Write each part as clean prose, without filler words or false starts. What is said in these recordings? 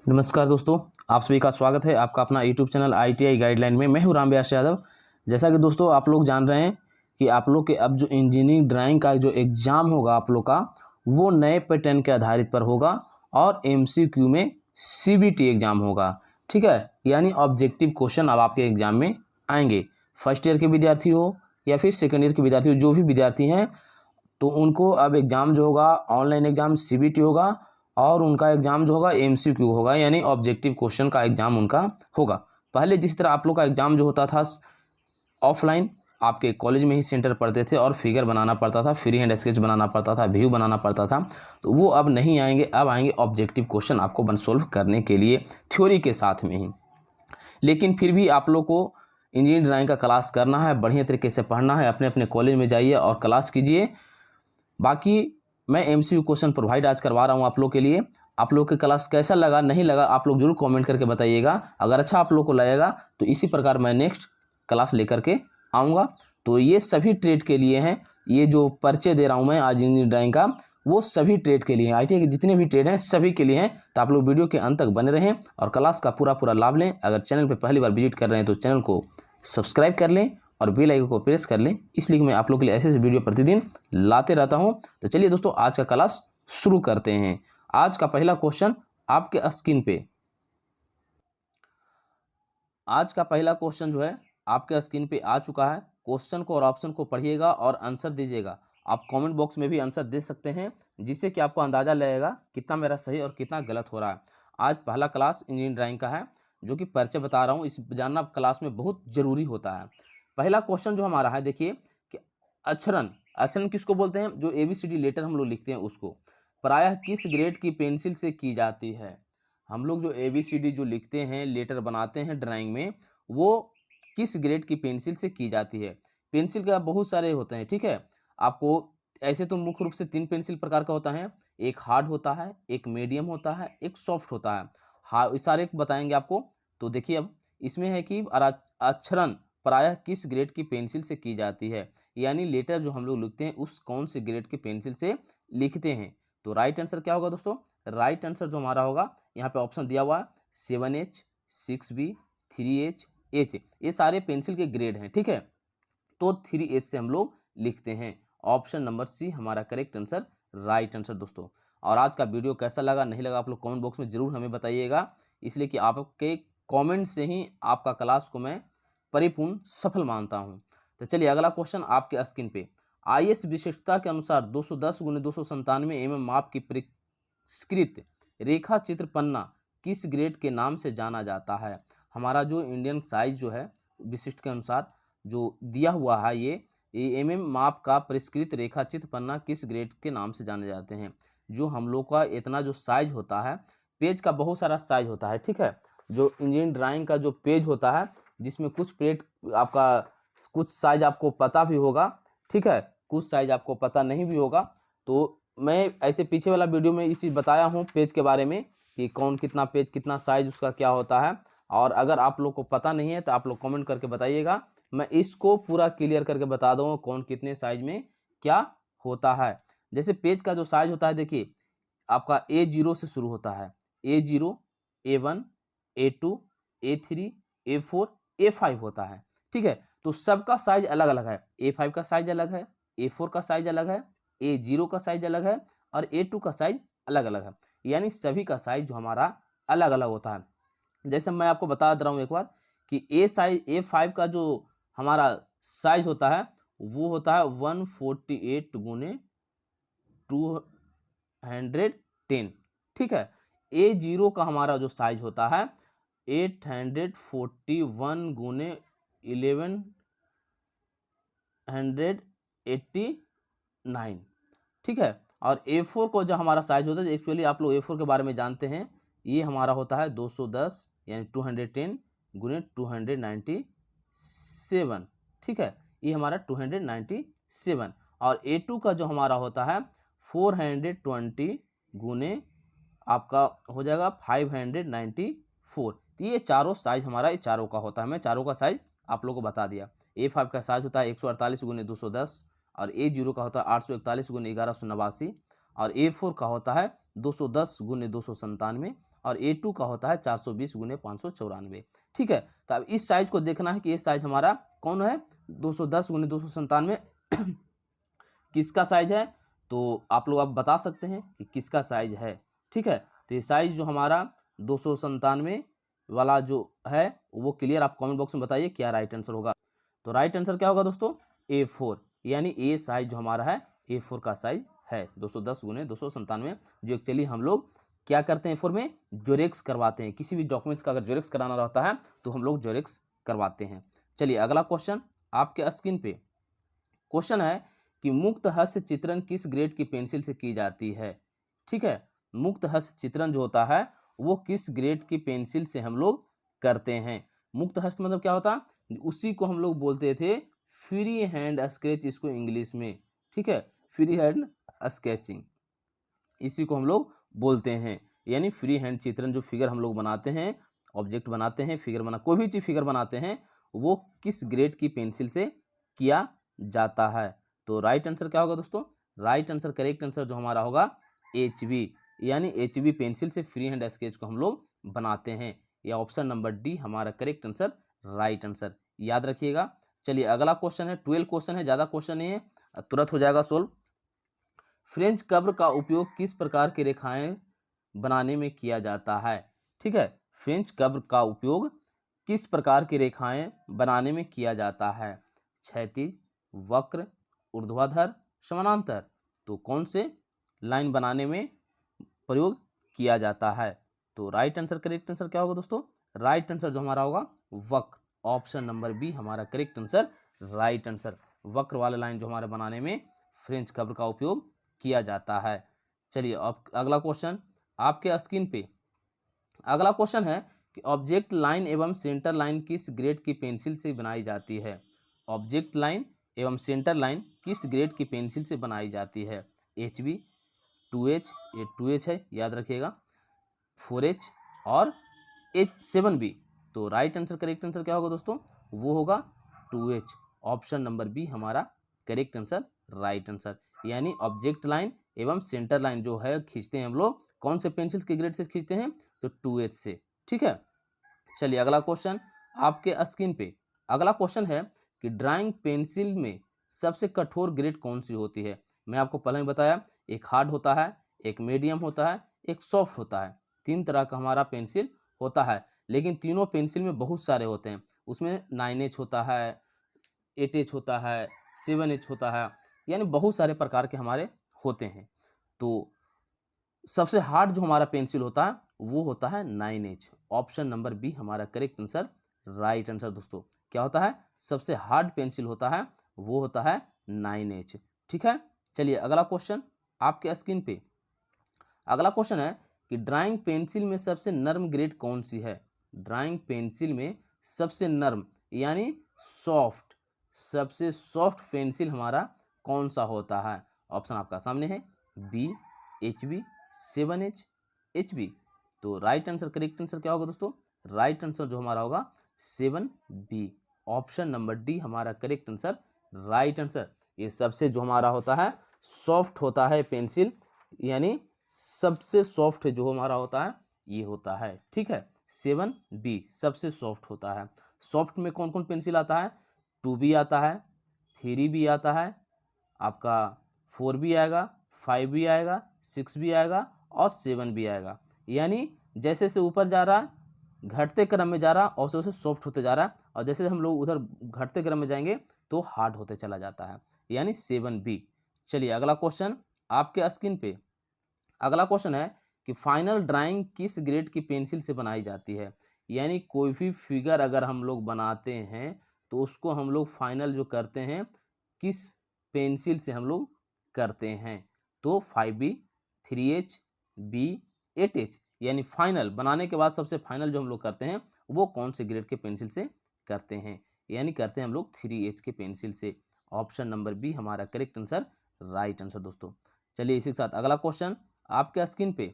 नमस्कार दोस्तों, आप सभी का स्वागत है आपका अपना यूट्यूब चैनल ITI गाइडलाइन में। मैं हूं रामव्यास यादव। जैसा कि दोस्तों आप लोग जान रहे हैं कि आप लोग के अब जो इंजीनियरिंग ड्राइंग का जो एग्ज़ाम होगा आप लोग का, वो नए पैटर्न के आधारित पर होगा और MCQ में CBT एग्ज़ाम होगा। ठीक है, यानी ऑब्जेक्टिव क्वेश्चन अब आपके एग्ज़ाम में आएंगे। फर्स्ट ईयर के विद्यार्थी हो या फिर सेकेंड ईयर के विद्यार्थी हो, जो भी विद्यार्थी हैं तो उनको अब एग्ज़ाम जो होगा ऑनलाइन एग्ज़ाम CBT होगा और उनका एग्ज़ाम जो होगा MCQ होगा, यानी ऑब्जेक्टिव क्वेश्चन का एग्ज़ाम उनका होगा। पहले जिस तरह आप लोग का एग्ज़ाम जो होता था ऑफलाइन, आपके कॉलेज में ही सेंटर पड़ते थे और फिगर बनाना पड़ता था, फ्री हैंड स्केच बनाना पड़ता था, व्यू बनाना पड़ता था, तो वो अब नहीं आएंगे। अब आएंगे ऑब्जेक्टिव क्वेश्चन आपको सोल्व करने के लिए थ्योरी के साथ में ही। लेकिन फिर भी आप लोग को इंजीनियरिंग ड्राइंग का क्लास करना है, बढ़िया तरीके से पढ़ना है, अपने अपने कॉलेज में जाइए और क्लास कीजिए। बाकी मैं MCQ क्वेश्चन प्रोवाइड आज करवा रहा हूँ आप लोग के लिए। आप लोग के क्लास कैसा लगा नहीं लगा आप लोग जरूर कमेंट करके बताइएगा। अगर अच्छा आप लोग को लगेगा तो इसी प्रकार मैं नेक्स्ट क्लास लेकर के आऊँगा। तो ये सभी ट्रेड के लिए हैं, ये जो परिचय दे रहा हूँ मैं आज इंजीनियरिंग ड्राइंग का, वो सभी ट्रेड के लिए हैं। ITI के जितने भी ट्रेड हैं सभी के लिए हैं। तो आप लोग वीडियो के अंत तक बने रहें और क्लास का पूरा लाभ लें। अगर चैनल पर पहली बार विजिट कर रहे हैं तो चैनल को सब्सक्राइब कर लें और बेल आइकन को प्रेस कर लें, इसलिए मैं आप लोग के लिए ऐसे वीडियो प्रतिदिन लाते रहता हूं। तो चलिए दोस्तों, आज का क्लास शुरू करते हैं। आज का पहला क्वेश्चन आपके स्क्रीन पे, आज का पहला क्वेश्चन जो है आपके स्क्रीन पे आ चुका है। क्वेश्चन को और ऑप्शन को पढ़िएगा और आंसर दीजिएगा। आप कमेंट बॉक्स में भी आंसर दे सकते हैं, जिससे कि आपको अंदाजा लगेगा कितना मेरा सही और कितना गलत हो रहा है। आज पहला क्लास इंजीनियरिंग ड्राइंग का है, जो कि परिचय बता रहा हूँ, इस जानना क्लास में बहुत जरूरी होता है। पहला क्वेश्चन जो हमारा है, देखिए कि अक्षरन अक्षरन किसको बोलते हैं? जो ABCD लेटर हम लोग लिखते हैं उसको प्रायः किस ग्रेड की पेंसिल से की जाती है? हम लोग जो ABCD जो लिखते हैं, लेटर बनाते हैं ड्राइंग में, वो किस ग्रेड की पेंसिल से की जाती है? पेंसिल का बहुत सारे होते हैं, ठीक है। आपको ऐसे तो मुख्य रूप से 3 पेंसिल प्रकार का होता है। एक हार्ड होता है, एक मीडियम होता है, एक सॉफ्ट होता है। हाँ, इस सारे बताएंगे आपको। तो देखिए अब इसमें है कि अक्षरन प्रायः किस ग्रेड की पेंसिल से की जाती है, यानी लेटर जो हम लोग लिखते हैं उस कौन से ग्रेड की पेंसिल से लिखते हैं। तो राइट आंसर क्या होगा दोस्तों? राइट आंसर जो हमारा होगा, यहाँ पे ऑप्शन दिया हुआ है 7H, 6B, 3H, H, ये सारे पेंसिल के ग्रेड हैं, ठीक है। तो 3H से हम लोग लिखते हैं। ऑप्शन नंबर C हमारा करेक्ट आंसर, राइट आंसर दोस्तों। और आज का वीडियो कैसा लगा नहीं लगा आप लोग कमेंट बॉक्स में जरूर हमें बताइएगा, इसलिए कि आपके कमेंट से ही आपका क्लास को मैं परिपूर्ण सफल मानता हूं। तो चलिए अगला क्वेश्चन आपके स्क्रीन पे। IS विशिष्टता के अनुसार 210 × 297 mm माप की परिष्कृत रेखा चित्र पन्ना किस ग्रेड के नाम से जाना जाता है? हमारा जो इंडियन साइज जो है विशिष्ट के अनुसार जो दिया हुआ है, ये MM माप का परिष्कृत रेखा चित्र पन्ना किस ग्रेड के नाम से जाने जाते हैं? जो हम लोग का इतना जो साइज होता है, पेज का बहुत सारा साइज होता है, ठीक है। जो इंजीनियरिंग ड्राइंग का जो पेज होता है, जिसमें कुछ पेज आपका कुछ साइज आपको पता भी होगा, ठीक है, कुछ साइज आपको पता नहीं भी होगा। तो मैं ऐसे पीछे वाला वीडियो में इस चीज़ बताया हूँ पेज के बारे में कि कौन कितना पेज कितना साइज उसका क्या होता है। और अगर आप लोग को पता नहीं है तो आप लोग कमेंट करके बताइएगा, मैं इसको पूरा क्लियर करके बता दूँगा कौन कितने साइज में क्या होता है। जैसे पेज का जो साइज होता है, देखिए आपका A0 से शुरू होता है, A0, A1, A2, A3, A4, A5 होता है, ठीक है। तो सबका साइज अलग अलग है। A5 का साइज अलग है, A4 का साइज अलग है, A0 का साइज अलग है और A2 का साइज अलग अलग है। यानी सभी का साइज जो हमारा अलग अलग होता है। जैसे मैं आपको बता दे रहा हूँ एक बार कि A5 का जो हमारा साइज होता है, वो होता है 148 × 210, ठीक है। A0 का हमारा जो साइज होता है 841 × 1189, ठीक है। और A4 को जो हमारा साइज होता है, एक्चुअली आप लोग A4 के बारे में जानते हैं, ये हमारा होता है 210 यानी 210 × 297, ठीक है। ये हमारा 297। और A2 का जो हमारा होता है 420 × आपका हो जाएगा 594। तो ये चारों साइज हमारा ये चारों का होता है। मैं चारों का साइज आप लोगों को बता दिया। A5 का साइज होता है 148 × 210 और A0 का होता है 841 × 1189 और A4 का होता है 210 × 297 और A2 का होता है 420 गुने 594। ठीक है, तो अब इस साइज को देखना है कि ये साइज हमारा कौन है, 210 गुने 297 किसका साइज है। तो आप लोग अब बता सकते हैं कि किसका साइज है। ठीक है, तो ये साइज जो हमारा 297 वाला जो है वो क्लियर आप कमेंट बॉक्स में बताइए क्या राइट आंसर होगा। तो राइट आंसर क्या होगा दोस्तों, A4, यानी ए साइज जो हमारा है A4 का साइज है 210 गुने 297, जो एक्चुअली हम लोग क्या करते हैं A4 में, जोरेक्स करवाते हैं। किसी भी डॉक्यूमेंट्स का अगर जोरेक्स कराना रहता है तो हम लोग जोरेक्स करवाते हैं। चलिए अगला क्वेश्चन आपके स्क्रीन पे क्वेश्चन है कि मुक्त हस्त चित्रण किस ग्रेड की पेंसिल से की जाती है। ठीक है, मुक्त हस्त चित्रण जो होता है वो किस ग्रेड की पेंसिल से हम लोग करते हैं। मुक्त हस्त मतलब क्या होता है, उसी को हम लोग बोलते थे फ्री हैंड स्केच इसको इंग्लिश में। ठीक है, फ्री हैंड स्केचिंग इसी को हम लोग बोलते हैं, यानी फ्री हैंड चित्रण जो फिगर हम लोग बनाते हैं, ऑब्जेक्ट बनाते हैं, फिगर बना कोई भी चीज फिगर बनाते हैं वो किस ग्रेड की पेंसिल से किया जाता है। तो राइट आंसर क्या होगा दोस्तों, राइट आंसर करेक्ट आंसर जो हमारा होगा HB, यानी HB पेंसिल से फ्री हैंड स्केच को हम लोग बनाते हैं। या ऑप्शन नंबर डी हमारा करेक्ट आंसर राइट आंसर, याद रखिएगा। चलिए अगला क्वेश्चन है, 12 क्वेश्चन है, ज्यादा क्वेश्चन नहीं है, तुरंत हो जाएगा सोल्व। फ्रेंच कर्व का उपयोग किस प्रकार की रेखाएं बनाने में किया जाता है। ठीक है, फ्रेंच कर्व का उपयोग किस प्रकार की रेखाएं बनाने में किया जाता है, क्षैतिज, वक्र, ऊर्ध्वाधर, समानांतर। तो कौन से लाइन बनाने में प्रयोग किया जाता है। तो राइट आंसर करेक्ट आंसर क्या होगा दोस्तों, राइट आंसर जो हमारा होगा वक्र, ऑप्शन नंबर बी हमारा करेक्ट आंसर राइट आंसर। वक्र वाला लाइन जो हमारे बनाने में फ्रेंच कर्व का उपयोग किया जाता है। चलिए अब अगला क्वेश्चन आपके स्क्रीन पे अगला क्वेश्चन है कि ऑब्जेक्ट लाइन एवं सेंटर लाइन किस ग्रेड की पेंसिल से बनाई जाती है। ऑब्जेक्ट लाइन एवं सेंटर लाइन किस ग्रेड की पेंसिल से बनाई जाती है, HB, 2H, ये 2H है याद रखिएगा, 4H और H7B। तो राइट आंसर करेक्ट आंसर क्या होगा दोस्तों, वो होगा 2H, ऑप्शन नंबर बी हमारा करेक्ट आंसर राइट आंसर। यानी ऑब्जेक्ट लाइन एवं सेंटर लाइन जो है खींचते हैं हम लोग कौन से पेंसिल के ग्रेड से खींचते हैं, तो 2H से। ठीक है, चलिए अगला क्वेश्चन आपके स्क्रीन पे अगला क्वेश्चन है कि ड्राइंग पेंसिल में सबसे कठोर ग्रेड कौन सी होती है। मैं आपको पहले ही बताया, एक हार्ड होता है, एक मीडियम होता है, एक सॉफ्ट होता है। 3 तरह का हमारा पेंसिल होता है, लेकिन तीनों पेंसिल में बहुत सारे होते हैं। उसमें 9H होता है, 8H होता है, 7H होता है, यानी बहुत सारे प्रकार के हमारे होते हैं। तो सबसे हार्ड जो हमारा पेंसिल होता है वो होता है 9H, ऑप्शन नंबर बी हमारा करेक्ट आंसर राइट आंसर दोस्तों। क्या होता है, सबसे हार्ड पेंसिल होता है वो होता है 9H। ठीक है, चलिए अगला क्वेश्चन आपके स्क्रीन पे अगला क्वेश्चन है कि ड्राइंग पेंसिल में सबसे नर्म ग्रेड कौन सी है। ड्राइंग पेंसिल में सबसे नर्म यानी सॉफ्ट, सबसे सॉफ्ट पेंसिल हमारा कौन सा होता है। ऑप्शन आपका सामने है, B, HB, 7H, HB। तो राइट आंसर करेक्ट आंसर क्या होगा दोस्तों, राइट आंसर जो हमारा होगा 7B, ऑप्शन नंबर डी हमारा करेक्ट आंसर राइट आंसर। ये सबसे जो हमारा होता है सॉफ्ट होता है पेंसिल, यानी सबसे सॉफ्ट जो हमारा होता है ये होता है। ठीक है, 7B सबसे सॉफ्ट होता है। सॉफ्ट में कौन कौन पेंसिल आता है, 2B आता है, 3B आता है, आपका 4B आएगा, 5B आएगा, 6B आएगा और 7B आएगा। यानी जैसे से ऊपर जा रहा है घटते क्रम में जा रहा और वैसे सॉफ्ट होते जा रहा है, और जैसे हम लोग उधर घटते क्रम में जाएंगे तो हार्ड होते चला जाता है, यानी 7B। चलिए अगला क्वेश्चन आपके स्क्रीन पे अगला क्वेश्चन है कि फाइनल ड्राइंग किस ग्रेड की पेंसिल से बनाई जाती है। यानी कोई भी फिगर अगर हम लोग बनाते हैं तो उसको हम लोग फाइनल जो करते हैं किस पेंसिल से हम लोग करते हैं, तो 5B, 3H, B, 8H। यानी फाइनल बनाने के बाद सबसे फाइनल जो हम लोग करते हैं वो कौन से ग्रेड के पेंसिल से करते हैं, यानी करते हैं हम लोग 3H के पेंसिल से। ऑप्शन नंबर बी हमारा करेक्ट आंसर राइट आंसर दोस्तों। चलिए इसी के साथ अगला क्वेश्चन आपके स्क्रीन पे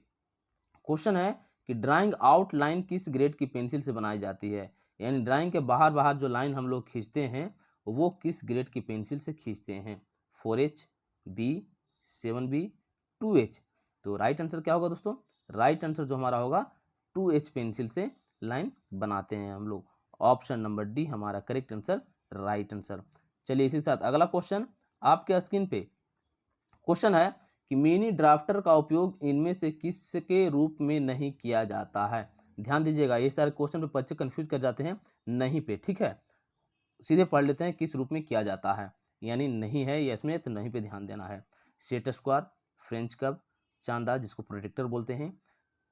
क्वेश्चन है कि ड्राइंग आउटलाइन किस ग्रेड की पेंसिल से बनाई जाती है। यानी ड्राइंग के बाहर बाहर जो लाइन हम लोग खींचते हैं वो किस ग्रेड की पेंसिल से खींचते हैं, 4H, B, 7B, 2H। तो राइट आंसर क्या होगा दोस्तों, राइट आंसर जो हमारा होगा 2H पेंसिल से लाइन बनाते हैं हम लोग। ऑप्शन नंबर डी हमारा करेक्ट आंसर, राइट आंसर। चलिए इसी के साथ अगला क्वेश्चन आपके स्क्रीन पे क्वेश्चन है कि मिनी ड्राफ्टर का उपयोग इनमें से किसके रूप में नहीं किया जाता है। ध्यान दीजिएगा, ये सारे क्वेश्चन पे बच्चे कंफ्यूज कर जाते हैं नहीं पे, ठीक है। सीधे पढ़ लेते हैं किस रूप में किया जाता है, यानी नहीं है ये इसमें तो नहीं पे ध्यान देना है। सेट स्क्वायर, फ्रेंच कर्व, चांदा जिसको प्रोटेक्टर बोलते हैं,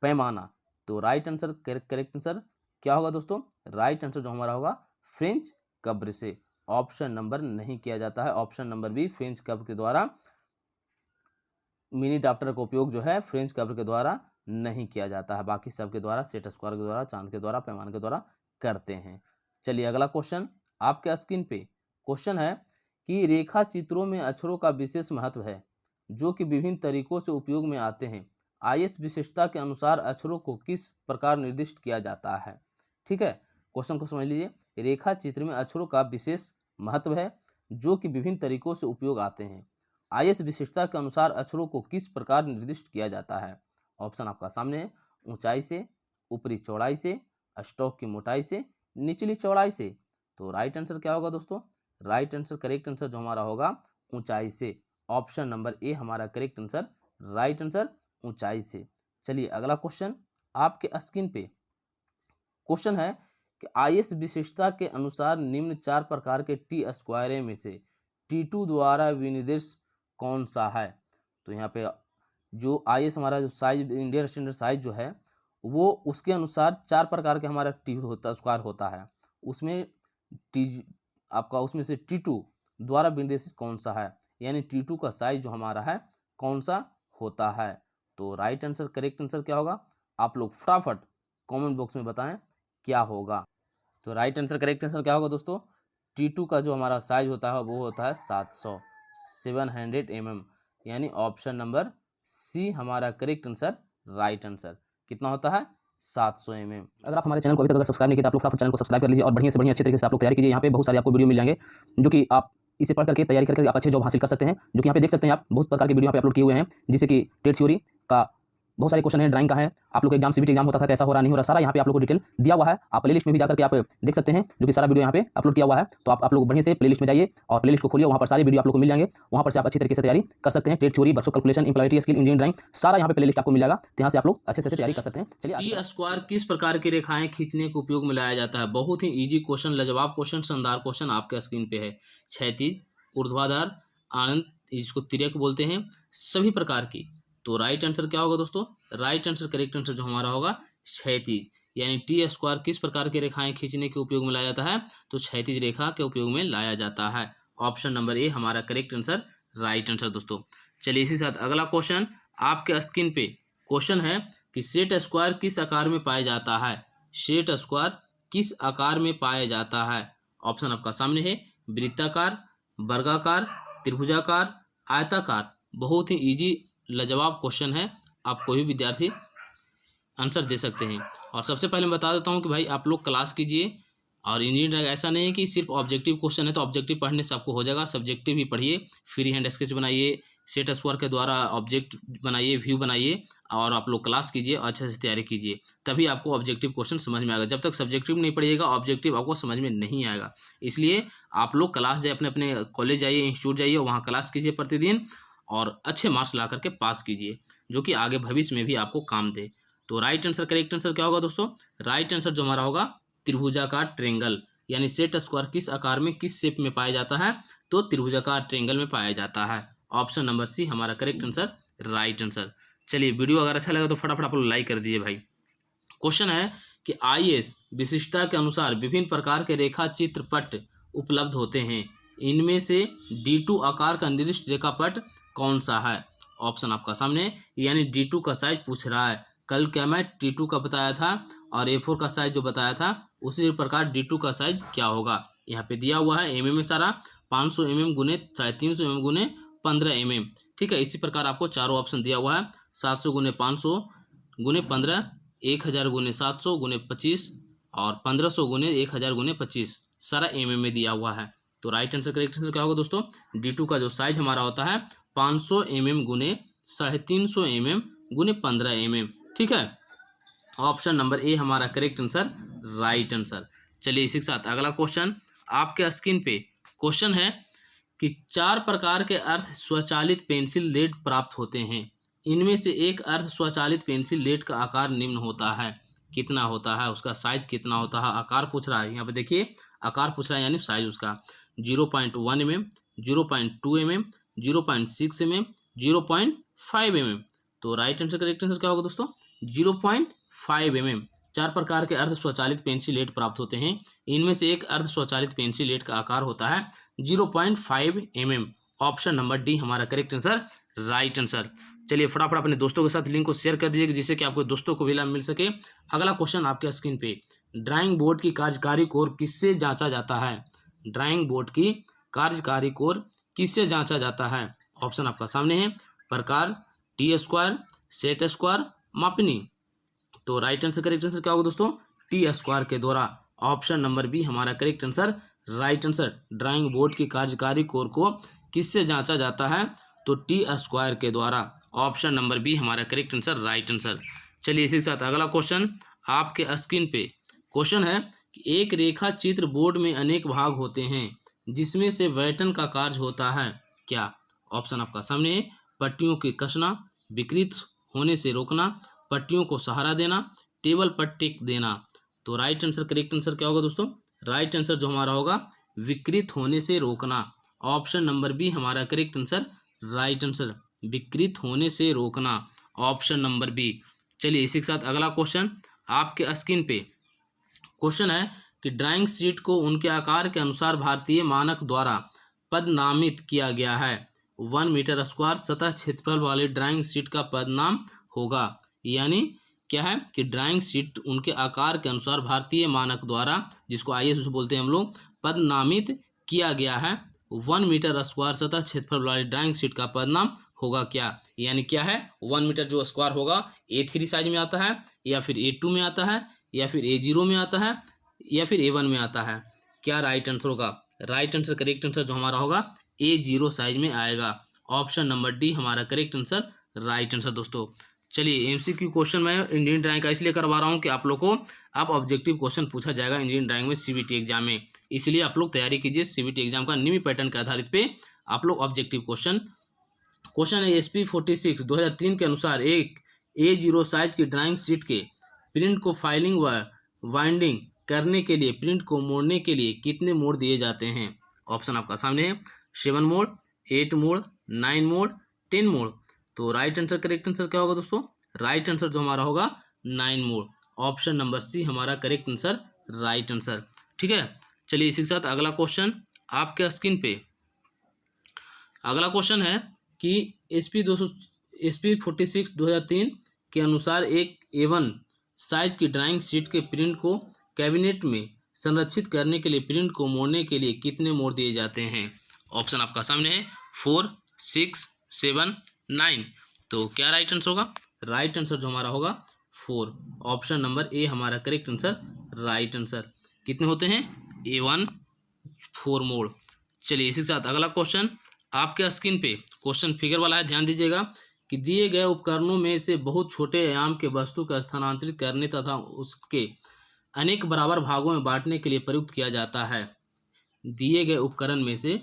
पैमाना। तो राइट आंसर, करेक्ट आंसर क्या होगा दोस्तों? राइट आंसर जो हमारा होगा फ्रेंच कर्व से। ऑप्शन नंबर नहीं किया जाता है, option number B French curve के द्वारा मिनी ड्राफ्टर का उपयोग जो है फ्रेंच कर्व के द्वारा नहीं किया जाता है, बाकी सब के द्वारा, सेट स्क्वायर के द्वारा, चांद के द्वारा, पैमाने के द्वारा करते हैं। चलिए अगला क्वेश्चन आपके स्क्रीन पे क्वेश्चन है कि रेखा चित्रों में अक्षरों का विशेष महत्व है जो कि विभिन्न तरीकों से उपयोग में आते हैं। आईएस विशिष्टता के अनुसार अक्षरों को किस प्रकार निर्दिष्ट किया जाता है। ठीक है, क्वेश्चन को समझ लीजिए। रेखा चित्र में अक्षरों का विशेष महत्व है जो कि विभिन्न तरीकों से उपयोग आते हैं। आईएस विशिष्टता के अनुसार अक्षरों को किस प्रकार निर्दिष्ट किया जाता है। ऑप्शन आपका सामने है, ऊंचाई से, ऊपरी चौड़ाई से, स्टॉक की मोटाई से, निचली चौड़ाई से। तो राइट आंसर क्या होगा दोस्तों? राइट आंसर, करेक्ट आंसर जो हमारा होगा ऊंचाई से। ऑप्शन नंबर ए हमारा करेक्ट आंसर, राइट आंसर ऊंचाई से। चलिए अगला क्वेश्चन आपके स्क्रीन पे क्वेश्चन है कि आईएस विशिष्टता के अनुसार निम्न 4 प्रकार के टी स्क्वायरों में से T2 द्वारा विनिर्देश कौन सा है। तो यहाँ पे जो आईएस हमारा जो साइज, इंडियन स्टैंडर्ड साइज जो है वो उसके अनुसार 4 प्रकार के हमारा टी होता स्क्वायर होता है। उसमें टी आपका उसमें से T2 द्वारा विनिर्देशित कौन सा है, यानी T2 का साइज जो हमारा है कौन सा होता है। तो राइट आंसर, करेक्ट आंसर क्या होगा? आप लोग फटाफट कमेंट बॉक्स में बताएं क्या होगा। तो राइट आंसर, करेक्ट आंसर क्या होगा दोस्तों? T2 का जो हमारा साइज होता है वो होता है 700 mm, यानी ऑप्शन नंबर सी हमारा करेक्ट आंसर, राइट आंसर। कितना होता है? 700 mm। अगर आप हमारे चैनल को अभी तक सब्सक्राइब नहीं किया तो आप लोग फटाफट चैनल को सब्सक्राइब कर लीजिए और बढ़िया से बढ़िया अच्छे तरीके से आप लोग तैयारी कीजिए। यहाँ पे बहुत सारे आपको वीडियो मिल जाएंगे जो कि आप इसे पढ़ करके तैयारी करके आप अच्छे जॉब हासिल कर सकते हैं। जो कि यहाँ पे देख सकते हैं आप बहुत प्रकार के वीडियो यहाँ पे अपलोड किए हुए हैं, जिससे कि टेट थ्योरी का बहुत सारे क्वेश्चन है, ड्राइंग का है, आप लोग एग्जाम सीबीटी एग्जाम होता था कैसा हो रहा नहीं हो रहा, सारा यहाँ पे आप लोग को डिटेल दिया हुआ है। आप प्लेलिस्ट में भी जाकर के आप देख सकते हैं जो कि सारा वीडियो यहाँ पे अपलोड किया हुआ है। तो आप लोग बढ़िया से प्लेलिस्ट में जाइए और प्लेलिस्ट को खोलिए, वहाँ पर सारे वीडियो आप लोग को मिल जाएंगे। वहाँ पर से आप अच्छी तरीके से तैयारी कर सकते हैं। टेट थ्योरी, बच्चों calculation, employability skill, engineering drawing, सारा यहाँ पे प्लेलिस्ट आपको मिल जाएगा। तो यहाँ से आप लोग अच्छे से तैयारी कर सकते हैं। चलिए, टी स्क्वायर किस प्रकार की रेखाएं खींचने के उपयोग में लाया जाता है। बहुत ही ईजी क्वेश्चन, लाजवाब क्वेश्चन, शानदार क्वेश्चन आपके स्क्रीन पे है। क्षैतिज, ऊर्ध्वाधर, आनंद जिसको तिर्यक बोलते हैं, सभी प्रकार की। तो राइट आंसर क्या होगा दोस्तों? राइट आंसर, करेक्ट आंसर जो हमारा होगा क्षैतिज, यानी टी स्क्वायर किस प्रकार की रेखाएं खींचने के उपयोग में लाया जाता है। तो क्षैतिज रेखा के उपयोग में लाया जाता है। ऑप्शन नंबर ए हमारा करेक्ट आंसर, राइट आंसर दोस्तों। चलिए इसी साथ अगला क्वेश्चन आपके स्क्रीन पे क्वेश्चन है कि सेट स्क्वायर किस आकार में पाया जाता है। सेट स्क्वायर किस आकार में पाया जाता है। ऑप्शन आपका सामने है, वृत्ताकार, वर्गाकार, त्रिभुजाकार, आयताकार। बहुत ही ईजी लाजवाब क्वेश्चन है, आप कोई भी विद्यार्थी आंसर दे सकते हैं। और सबसे पहले मैं बता देता हूं कि भाई आप लोग क्लास कीजिए और इंजीनियरिंग ऐसा नहीं है कि सिर्फ ऑब्जेक्टिव क्वेश्चन है तो ऑब्जेक्टिव पढ़ने से आपको हो जाएगा। सब्जेक्टिव भी पढ़िए, फ्री हैंड स्केच बनाइए, सेट स्क्वायर के द्वारा ऑब्जेक्ट बनाइए, व्यू बनाइए और आप लोग क्लास कीजिए, अच्छे से तैयारी कीजिए, तभी आपको ऑब्जेक्टिव क्वेश्चन समझ में आएगा। जब तक सब्जेक्टिव नहीं पढ़िएगा ऑब्जेक्टिव आपको समझ में नहीं आएगा। इसलिए आप लोग क्लास जाइए, अपने अपने कॉलेज जाइए, इंस्टीट्यूट जाइए, वहाँ क्लास कीजिए प्रतिदिन और अच्छे मार्क्स ला करके पास कीजिए, जो कि आगे भविष्य में भी आपको काम दे। तो राइट आंसर, करेक्ट आंसर क्या होगा दोस्तों? राइट आंसर जो हमारा होगा त्रिभुजाकार ट्रेंगल, यानी सेट स्क्वायर किस आकार में, किस शेप में पाया जाता है। तो त्रिभुजाकार ट्रेंगल में पाया जाता है। ऑप्शन नंबर सी हमारा करेक्ट आंसर, राइट आंसर। चलिए वीडियो अगर अच्छा लगा तो फटाफट आप लोग लाइक कर दीजिए भाई। क्वेश्चन है कि आईएस विशिष्टता के अनुसार विभिन्न प्रकार के रेखा चित्रपट उपलब्ध होते हैं। इनमें से D2 आकार का निर्दिष्ट रेखापट कौन सा है। ऑप्शन आपका सामने, यानी D2 का साइज पूछ रहा है। कल क्या मैं T2 का बताया था और A4 का साइज जो बताया था उसी प्रकार D2 का साइज क्या होगा। यहाँ पे दिया हुआ है mm में सारा 500 mm गुने 350 mm गुने 15 mm। ठीक है, इसी प्रकार आपको चारों ऑप्शन दिया हुआ है। 700 गुने 500 गुने 15, 1000 गुने 700 गुने 25 और 1500 गुने 1000 गुने 25, सारा mm में दिया हुआ है। तो राइट आंसर, करेक्ट आंसर क्या होगा दोस्तों? D2 का जो साइज हमारा होता है 500 mm गुने 350 mm गुने 15 mm। ठीक है, ऑप्शन नंबर ए हमारा करेक्ट आंसर, राइट आंसर। चलिए इसी के साथ अगला क्वेश्चन आपके स्क्रीन पे क्वेश्चन है कि 4 प्रकार के अर्ध स्वचालित पेंसिल लेड प्राप्त होते हैं। इनमें से एक अर्ध स्वचालित पेंसिल लेड का आकार निम्न होता है, कितना होता है, उसका साइज कितना होता है, आकार पूछ रहा है। यहाँ पे देखिए आकार पूछ रहा है यानी साइज उसका 0.1 mm, 0.2 mm, 0.6 mm, 0.5 mm। तो राइट आंसर करेक्ट आंसर क्या होगा दोस्तों, 0.5 mm। 4 प्रकार के अर्ध स्वचालित पेंसिल लेड प्राप्त होते हैं। इनमें से एक अर्ध स्वचालित पेंसिल लेड का आकार होता है 0.5 mm। ऑप्शन नंबर डी हमारा करेक्ट आंसर, राइट आंसर। चलिए फटाफट अपने दोस्तों के साथ लिंक को शेयर कर दीजिए जिससे कि आपको दोस्तों को भी लाभ मिल सके। अगला क्वेश्चन आपके स्क्रीन पे, ड्राइंग बोर्ड की कार्यकारी कोर किससे जांचा जाता है। ड्राइंग बोर्ड की कार्यकारी कोर किससे जांचा जाता है। ऑप्शन आपका सामने है, प्रकार, टी स्क्वायर, सेट स्क्वायर, मापनी। तो राइट आंसर करेक्ट आंसर क्या होगा दोस्तों, टी स्क्वायर के द्वारा। ऑप्शन नंबर बी हमारा correct answer, right answer. Drawing board की कार्यकारी कोर को किससे जांचा जाता है, तो टी स्क्वायर के द्वारा। ऑप्शन नंबर बी हमारा करेक्ट आंसर, राइट आंसर। चलिए इसी के साथ अगला क्वेश्चन आपके स्क्रीन पे क्वेश्चन है कि एक रेखा चित्र बोर्ड में अनेक भाग होते हैं जिसमें से बैटन का कार्य होता है क्या। ऑप्शन आपका सामने है, पट्टियों के कसना, विकृत होने से रोकना, पट्टियों को सहारा देना, टेबल पर टिक देना। तो राइट आंसर करेक्ट आंसर क्या होगा दोस्तों, राइट आंसर जो हमारा होगा विकृत होने से रोकना। ऑप्शन नंबर बी हमारा करेक्ट आंसर, राइट आंसर, विकृत होने से रोकना। Option number B. चलिए इसी के साथ अगला क्वेश्चन आपके स्क्रीन पे क्वेश्चन है कि ड्राइंग शीट को उनके आकार के अनुसार भारतीय मानक द्वारा पदनामित किया गया है। 1 मीटर स्क्वायर सतह क्षेत्रफल वाले ड्राइंग शीट का पदनाम होगा। यानी क्या है कि ड्राइंग शीट उनके आकार के अनुसार भारतीय मानक द्वारा, जिसको ISO बोलते हैं हम लोग, पदनामित किया गया है। 1 मीटर स्क्वायर सतह क्षेत्रफल वाली ड्राइंग शीट का पदनाम होगा क्या। यानी क्या है, 1 मीटर जो स्क्वायर होगा A3 साइज में आता है, या फिर A2 में आता है, या फिर A0 में आता है, या फिर A1 में आता है। क्या राइट आंसर होगा, राइट आंसर करेक्ट आंसर जो हमारा होगा A0 साइज में आएगा। ऑप्शन नंबर डी हमारा करेक्ट आंसर, राइट आंसर दोस्तों। चलिए MCQ क्वेश्चन मैं इंजीनियरिंग ड्राइंग का इसलिए करवा रहा हूँ कि आप लोग को अब ऑब्जेक्टिव क्वेश्चन पूछा जाएगा इंजीनियरिंग ड्राइंग में CBT एग्जाम में, इसलिए आप लोग तैयारी कीजिए। CBT एग्जाम का नियमित पैटर्न के आधारित पे आप लोग ऑब्जेक्टिव क्वेश्चन है SP 46 2003 के अनुसार एक A0 साइज की ड्राइंग शीट के प्रिंट को फाइलिंग व वाइंडिंग करने के लिए प्रिंट को मोड़ने के लिए कितने मोड़ दिए जाते हैं। ऑप्शन आपका सामने है, 7 मोड़, 8 मोड़, 9 मोड़, 10 मोड़। तो राइट आंसर करेक्ट आंसर क्या होगा दोस्तों, राइट आंसर जो हमारा होगा 9 मोड़। ऑप्शन नंबर सी हमारा करेक्ट आंसर, राइट आंसर। ठीक है, चलिए इसी के साथ अगला क्वेश्चन आपके स्क्रीन पे अगला क्वेश्चन है कि SP 46 2003 के अनुसार एक A1 साइज की ड्राइंग शीट के प्रिंट को कैबिनेट में संरक्षित करने के लिए प्रिंट को मोड़ने के लिए कितने मोड़ दिए जाते हैं। ऑप्शन आपका सामने है, 4, 6, 7, 9। तो क्या राइट आंसर होगा, राइट आंसर जो हमारा होगा 4। ऑप्शन नंबर ए हमारा करेक्ट आंसर, राइट आंसर। कितने होते हैं, A1 4 मोड़। चलिए इसी के साथ अगला क्वेश्चन आपके स्क्रीन पे क्वेश्चन फिगर वाला है, ध्यान दीजिएगा कि दिए गए उपकरणों में से बहुत छोटे आयाम के वस्तु का स्थानांतरित करने तथा उसके अनेक बराबर भागों में बांटने के लिए प्रयुक्त किया जाता है। दिए गए उपकरण में से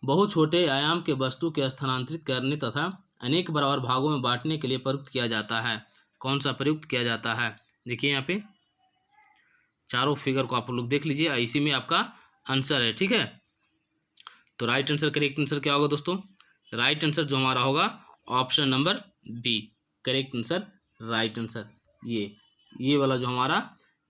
बहुत छोटे आयाम के वस्तु के स्थानांतरित करने तथा अनेक बराबर भागों में बांटने के लिए प्रयुक्त किया जाता है। कौन सा प्रयुक्त किया जाता है, देखिए यहाँ पे चारों फिगर को आप लोग देख लीजिए, इसी में आपका आंसर है। ठीक है, तो राइट आंसर करेक्ट आंसर क्या होगा दोस्तों, राइट आंसर जो हमारा होगा option number B, correct answer, right answer. ये वाला जो हमारा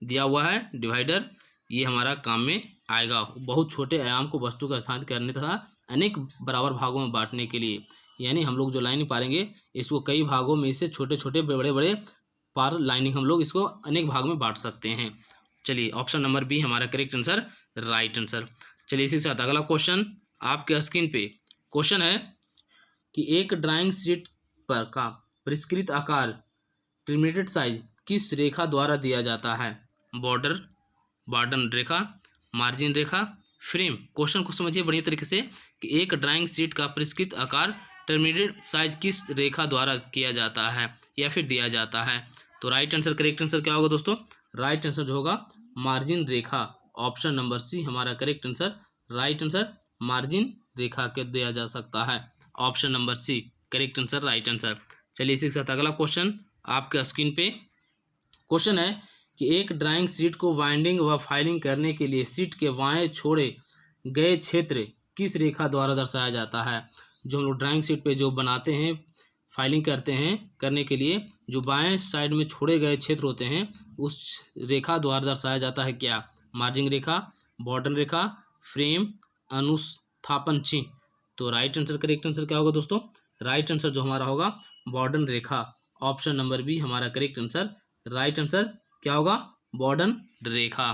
दिया हुआ है डिवाइडर, ये हमारा काम में आएगा। बहुत छोटे आयाम को वस्तु का स्थानांतरित करने तथा अनेक बराबर भागों में बांटने के लिए, यानी हम लोग जो लाइन पारेंगे इसको कई भागों में से छोटे छोटे बड़े बड़े पार लाइनिंग हम लोग इसको अनेक भाग में बांट सकते हैं। चलिए ऑप्शन नंबर बी हमारा करेक्ट आंसर, राइट आंसर। चलिए इसी के साथ अगला क्वेश्चन आपके स्क्रीन पे क्वेश्चन है कि एक ड्राइंग शीट पर का परिष्कृत आकार टर्मिनेटेड साइज किस रेखा द्वारा दिया जाता है। बॉर्डर, बॉर्डर रेखा, मार्जिन रेखा, फ्रेम। क्वेश्चन को समझिए बढ़िया तरीके से कि एक ड्राइंग शीट का परिष्कृत आकार टर्मिनेटेड साइज किस रेखा द्वारा किया जाता है या फिर दिया जाता है। तो राइट आंसर, करेक्ट आंसर क्या होगा दोस्तों? राइट आंसर जो होगा मार्जिन रेखा, ऑप्शन नंबर सी हमारा correct answer. Right answer margin रेखा के दिया जा सकता है, option number C correct answer, right answer. चलिए इसी के साथ अगला क्वेश्चन आपके स्क्रीन पे क्वेश्चन है कि एक ड्राइंग शीट को वाइंडिंग व फाइलिंग करने के लिए शीट के बाएं छोड़े गए क्षेत्र किस रेखा द्वारा दर्शाया जाता है? जो हम लोग ड्राइंग शीट पे जो बनाते हैं, फाइलिंग करते हैं, करने के लिए जो बाएं साइड में छोड़े गए क्षेत्र होते हैं उस रेखा द्वारा दर्शाया जाता है क्या? मार्जिन रेखा, बॉर्डर रेखा, फ्रेम, अनुस्थापन चिन्ह। तो राइट आंसर, करेक्ट आंसर क्या होगा दोस्तों? राइट आंसर जो हमारा होगा बॉर्डर रेखा, ऑप्शन नंबर बी हमारा करेक्ट आंसर। राइट आंसर क्या होगा? बॉर्डर रेखा।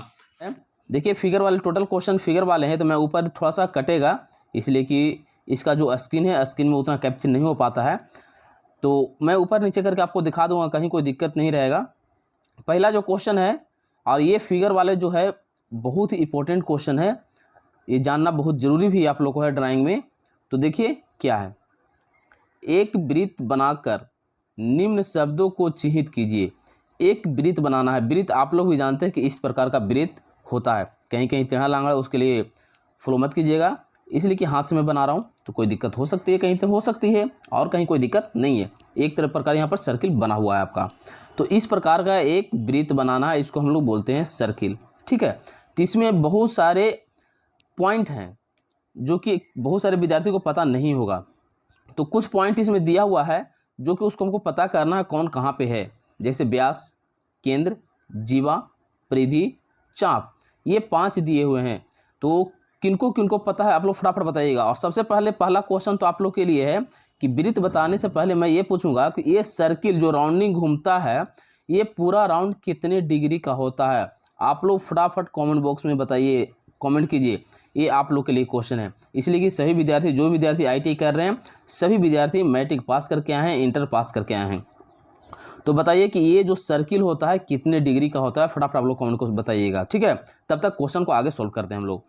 देखिए फिगर वाले टोटल क्वेश्चन फिगर वाले हैं, तो मैं ऊपर थोड़ा सा कटेगा इसलिए कि इसका जो स्क्रीन है स्क्रीन में उतना कैप्चर नहीं हो पाता है, तो मैं ऊपर नीचे करके आपको दिखा दूंगा, कहीं कोई दिक्कत नहीं रहेगा। पहला जो क्वेश्चन है, और ये फिगर वाले जो है बहुत ही इंपॉर्टेंट क्वेश्चन है, ये जानना बहुत ज़रूरी भी आप लोग को है ड्राइंग में। तो देखिए क्या है, एक वृत्त बनाकर निम्न शब्दों को चिह्नित कीजिए। एक वृत्त बनाना है, वृत्त आप लोग भी जानते हैं कि इस प्रकार का वृत्त होता है, कहीं कहीं टेढ़ा लांगड़ा, उसके लिए फ्लो मत कीजिएगा, इसलिए कि हाथ से मैं बना रहा हूँ तो कोई दिक्कत हो सकती है, कहीं तो हो सकती है और कहीं कोई दिक्कत नहीं है। एक तरफ प्रकार यहाँ पर सर्किल बना हुआ है आपका, तो इस प्रकार का एक वृत्त बनाना है, इसको हम लोग बोलते हैं सर्किल, ठीक है। तो इसमें बहुत सारे पॉइंट हैं जो कि बहुत सारे विद्यार्थियों को पता नहीं होगा, तो कुछ पॉइंट इसमें दिया हुआ है जो कि उसको हमको पता करना है कौन कहाँ पे है। जैसे व्यास, केंद्र, जीवा, परिधि, चाप, ये 5 दिए हुए हैं। तो किनको किनको पता है आप लोग फटाफट बताइएगा। और सबसे पहले पहला क्वेश्चन तो आप लोग के लिए है कि वृत्त बताने से पहले मैं ये पूछूंगा कि ये सर्किल जो राउंडिंग घूमता है, ये पूरा राउंड कितने डिग्री का होता है? आप लोग फटाफट कमेंट बॉक्स में बताइए, कमेंट कीजिए। ये आप लोग के लिए क्वेश्चन है, इसलिए कि सभी विद्यार्थी, जो विद्यार्थी IIT कर रहे हैं, सभी विद्यार्थी मैट्रिक पास करके आए हैं, इंटर पास करके आए हैं। तो बताइए कि ये जो सर्किल होता है कितने डिग्री का होता है, फटाफट आप लोग कमेंट को बताइएगा, ठीक है। तब तक क्वेश्चन को आगे सोल्व करते हैं हम लोग।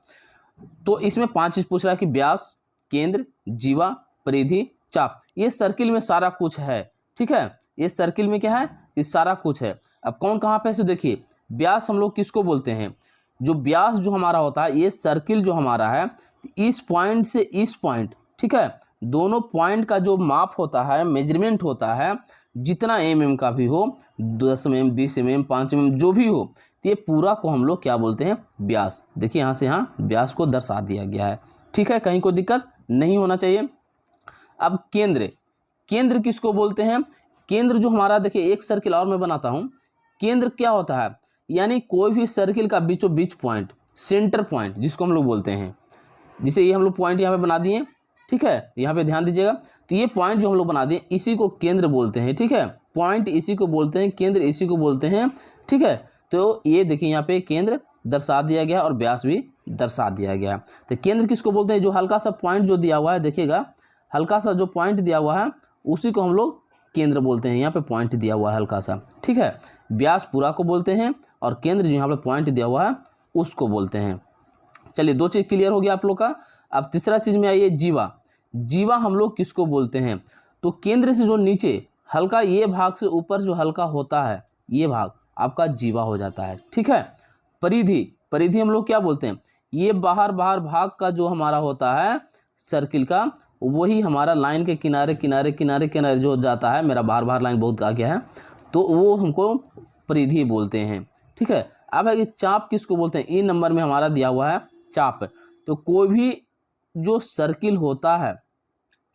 तो इसमें 5 चीज पूछ रहा है कि व्यास, केंद्र, जीवा, परिधि, चाप, ये सर्किल में सारा कुछ है, ठीक है। ये सर्किल में क्या है? ये सारा कुछ है। अब कौन कहाँ पे है, देखिए व्यास हम लोग किसको बोलते हैं? जो व्यास जो हमारा होता है, ये सर्किल जो हमारा है, इस पॉइंट से इस पॉइंट, ठीक है, दोनों पॉइंट का जो माप होता है, मेजरमेंट होता है, जितना mm का भी हो, 10 mm, 20 mm, 5 mm जो भी हो, तो ये पूरा को हम लोग क्या बोलते हैं? व्यास। देखिए यहाँ से यहाँ व्यास को दर्शा दिया गया है, ठीक है, कहीं कोई दिक्कत नहीं होना चाहिए। अब केंद्र, केंद्र किसको बोलते हैं? केंद्र जो हमारा, देखिए एक सर्किल और मैं बनाता हूँ। केंद्र क्या होता है? यानी कोई भी सर्किल का बीचों बीच पॉइंट, सेंटर पॉइंट जिसको हम लोग बोलते हैं। जिसे ये हम लोग पॉइंट यहाँ पे बना दिए, ठीक है, यहाँ पे ध्यान दीजिएगा। तो ये पॉइंट जो हम लोग बना दिए, इसी को केंद्र बोलते हैं, ठीक है। पॉइंट इसी को बोलते हैं, केंद्र इसी को बोलते हैं, ठीक है। तो ये देखिए यहाँ पे केंद्र दर्शा दिया गया और व्यास भी दर्शा दिया गया। तो केंद्र किसको बोलते हैं? जो हल्का सा पॉइंट जो दिया हुआ है, देखिएगा हल्का सा जो पॉइंट दिया हुआ है उसी को हम लोग केंद्र बोलते हैं। यहाँ पे पॉइंट दिया हुआ है हल्का सा, ठीक है। व्यास पूरा को बोलते हैं और केंद्र जो यहाँ पे पॉइंट दिया हुआ है उसको बोलते हैं। चलिए 2 चीज़ क्लियर हो गया आप लोग का। अब तीसरा चीज़ में आइए, जीवा। जीवा हम लोग किसको बोलते हैं? तो केंद्र से जो नीचे हल्का, ये भाग से ऊपर जो हल्का होता है, ये भाग आपका जीवा हो जाता है, ठीक है। परिधि, परिधि हम लोग क्या बोलते हैं? ये बाहर बाहर भाग का जो हमारा होता है सर्किल का, वही हमारा लाइन के किनारे किनारे किनारे किनारे जो जाता है, मेरा बाहर बाहर लाइन बहुत आ गया है, तो वो हमको परिधि बोलते हैं, ठीक है। अब है कि चाप किसको बोलते हैं? इन नंबर में हमारा दिया हुआ है चाप। तो कोई भी जो सर्किल होता है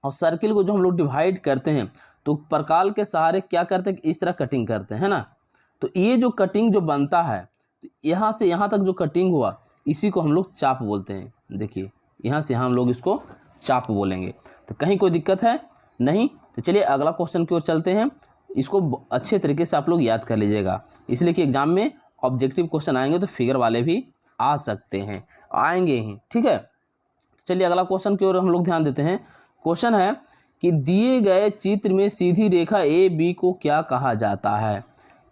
और सर्किल को जो हम लोग डिवाइड करते हैं, तो प्रकाल के सहारे क्या करते हैं? इस तरह कटिंग करते हैं, है ना। तो ये जो कटिंग जो बनता है, तो यहाँ से यहाँ तक जो कटिंग हुआ, इसी को हम लोग चाप बोलते हैं। देखिए यहाँ से यहाँ हम लोग इसको चाप बोलेंगे। तो कहीं कोई दिक्कत है नहीं? तो चलिए अगला क्वेश्चन की ओर चलते हैं। इसको अच्छे तरीके से आप लोग याद कर लीजिएगा, इसलिए कि एग्जाम में ऑब्जेक्टिव क्वेश्चन आएंगे तो फिगर वाले भी आ सकते हैं, आएंगे ही, ठीक है। चलिए अगला क्वेश्चन की ओर हम लोग ध्यान देते हैं। क्वेश्चन है कि दिए गए चित्र में सीधी रेखा AB को क्या कहा जाता है?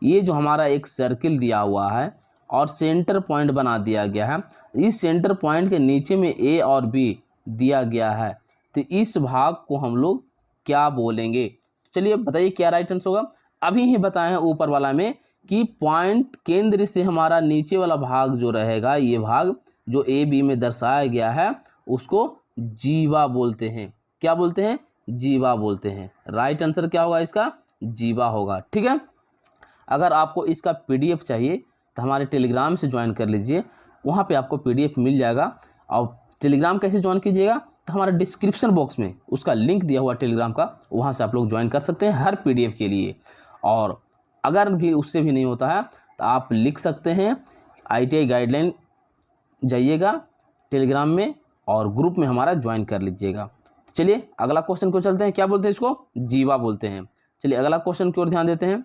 ये जो हमारा एक सर्किल दिया हुआ है और सेंटर पॉइंट बना दिया गया है, इस सेंटर पॉइंट के नीचे में A और B दिया गया है, तो इस भाग को हम लोग क्या बोलेंगे? चलिए बताइए क्या राइट आंसर होगा? अभी ही बताए हैं ऊपर वाला में कि पॉइंट केंद्र से हमारा नीचे वाला भाग जो रहेगा, ये भाग जो ए बी में दर्शाया गया है उसको जीवा बोलते हैं। क्या बोलते हैं? जीवा बोलते हैं। राइट आंसर क्या होगा इसका? जीवा होगा। ठीक है, अगर आपको इसका पीडीएफ चाहिए तो हमारे टेलीग्राम से ज्वाइन कर लीजिए, वहाँ पे आपको पीडीएफ मिल जाएगा। और टेलीग्राम कैसे ज्वाइन कीजिएगा? तो हमारा डिस्क्रिप्शन बॉक्स में उसका लिंक दिया हुआ टेलीग्राम का, वहाँ से आप लोग ज्वाइन कर सकते हैं हर पीडीएफ के लिए। और अगर भी उससे भी नहीं होता है तो आप लिख सकते हैं ITI गाइडलाइन, जाइएगा टेलीग्राम में और ग्रुप में हमारा ज्वाइन कर लीजिएगा। चलिए अगला क्वेश्चन को चलते हैं। क्या बोलते हैं इसको? जीवा बोलते हैं। चलिए अगला क्वेश्चन की ओर ध्यान देते हैं।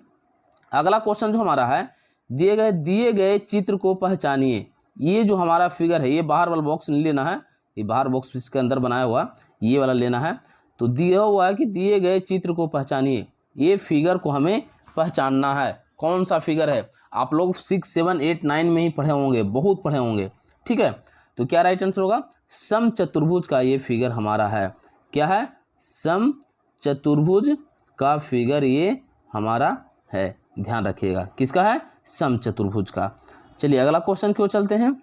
अगला क्वेश्चन जो हमारा है, दिए गए चित्र को पहचानिए। ये जो हमारा फिगर है, ये बाहर वाला बॉक्स नहीं लेना है, ये बाहर बॉक्स इसके अंदर बनाया हुआ ये वाला लेना है। तो दिया हुआ है कि दिए गए चित्र को पहचानिए, ये फिगर को हमें पहचानना है। कौन सा फिगर है? आप लोग 6, 7, 8, 9 में ही पढ़े होंगे, बहुत पढ़े होंगे। ठीक है, तो क्या राइट आंसर होगा? समचतुर्भुज का ये फिगर हमारा है। क्या है? समचतुर्भुज का फिगर ये हमारा है। ध्यान रखिएगा, किसका है? समचतुर्भुज का। चलिए अगला क्वेश्चन की ओर चलते हैं।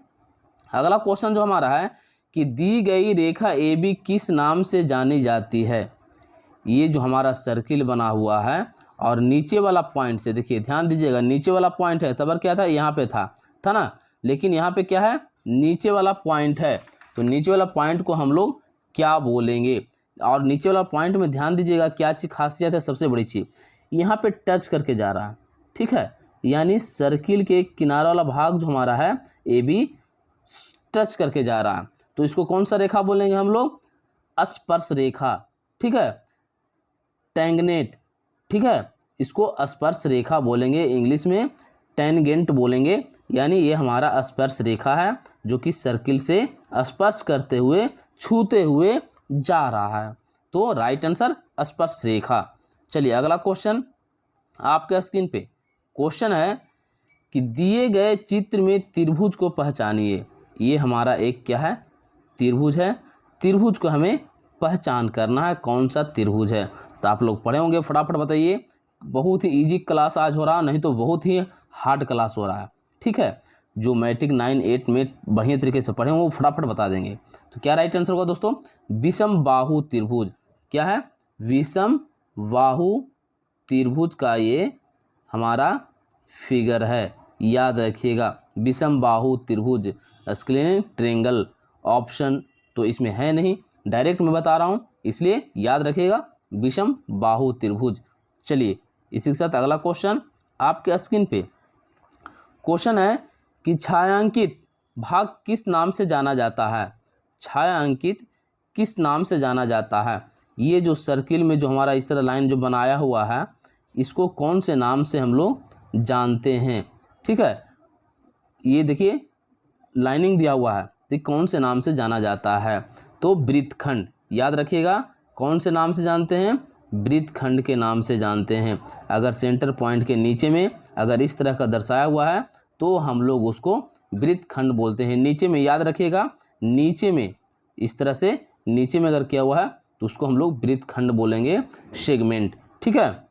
अगला क्वेश्चन जो हमारा है कि दी गई रेखा AB किस नाम से जानी जाती है? ये जो हमारा सर्किल बना हुआ है और नीचे वाला पॉइंट से, देखिए ध्यान दीजिएगा, नीचे वाला पॉइंट है, तब क्या था? यहाँ पे था ना, लेकिन यहाँ पे क्या है? नीचे वाला पॉइंट है। तो नीचे वाला पॉइंट को हम लोग क्या बोलेंगे? और नीचे वाला पॉइंट में ध्यान दीजिएगा क्या चीज़ खासियत है, सबसे बड़ी चीज़, यहाँ पे टच करके जा रहा है। ठीक है, यानी सर्किल के किनारा वाला भाग जो हमारा है AB टच करके जा रहा है, तो इसको कौन सा रेखा बोलेंगे हम लोग? स्पर्श रेखा। ठीक है, टेंगनेट। ठीक है, इसको स्पर्श रेखा बोलेंगे, इंग्लिश में टेंजेंट बोलेंगे। यानी ये हमारा स्पर्श रेखा है जो कि सर्किल से स्पर्श करते हुए, छूते हुए जा रहा है। तो राइट आंसर स्पर्श रेखा। चलिए अगला क्वेश्चन आपके स्क्रीन पे क्वेश्चन है कि दिए गए चित्र में त्रिभुज को पहचानिए। ये हमारा एक क्या है? त्रिभुज है। त्रिभुज को हमें पहचान करना है, कौन सा त्रिभुज है। तो आप लोग पढ़े होंगे, फटाफट बताइए। बहुत ही इजी क्लास आज हो रहा, नहीं तो बहुत ही हार्ड क्लास हो रहा है। ठीक है, जो मैट्रिक 9, 8 में बढ़िया तरीके से पढ़े वो फटाफट बता देंगे। तो क्या राइट आंसर होगा दोस्तों? विषम बाहु त्रिभुज। क्या है? विषम बाहु त्रिभुज का ये हमारा फिगर है। याद रखिएगा, विषम बाहु त्रिभुज, स्क्लेन ट्रेंगल। ऑप्शन तो इसमें है नहीं, डायरेक्ट मैं बता रहा हूँ, इसलिए याद रखिएगा विषम बाहु त्रिभुज। चलिए इसी के साथ अगला क्वेश्चन आपके स्क्रीन पे क्वेश्चन है कि छायांकित भाग किस नाम से जाना जाता है? छायांकित किस नाम से जाना जाता है? ये जो सर्किल में जो हमारा इस तरह लाइन जो बनाया हुआ है, इसको कौन से नाम से हम लोग जानते हैं? ठीक है, ये देखिए लाइनिंग दिया हुआ है, तो कौन से नाम से जाना जाता है? तो वृत्तखंड। याद रखिएगा, कौन से नाम से जानते हैं? वृत्तखंड के नाम से जानते हैं। अगर सेंटर पॉइंट के नीचे में अगर इस तरह का दर्शाया हुआ है तो हम लोग उसको वृत्तखंड बोलते हैं। नीचे में याद रखिएगा, नीचे में इस तरह से नीचे में अगर किया हुआ है तो उसको हम लोग वृत्तखंड बोलेंगे, सेगमेंट। ठीक है,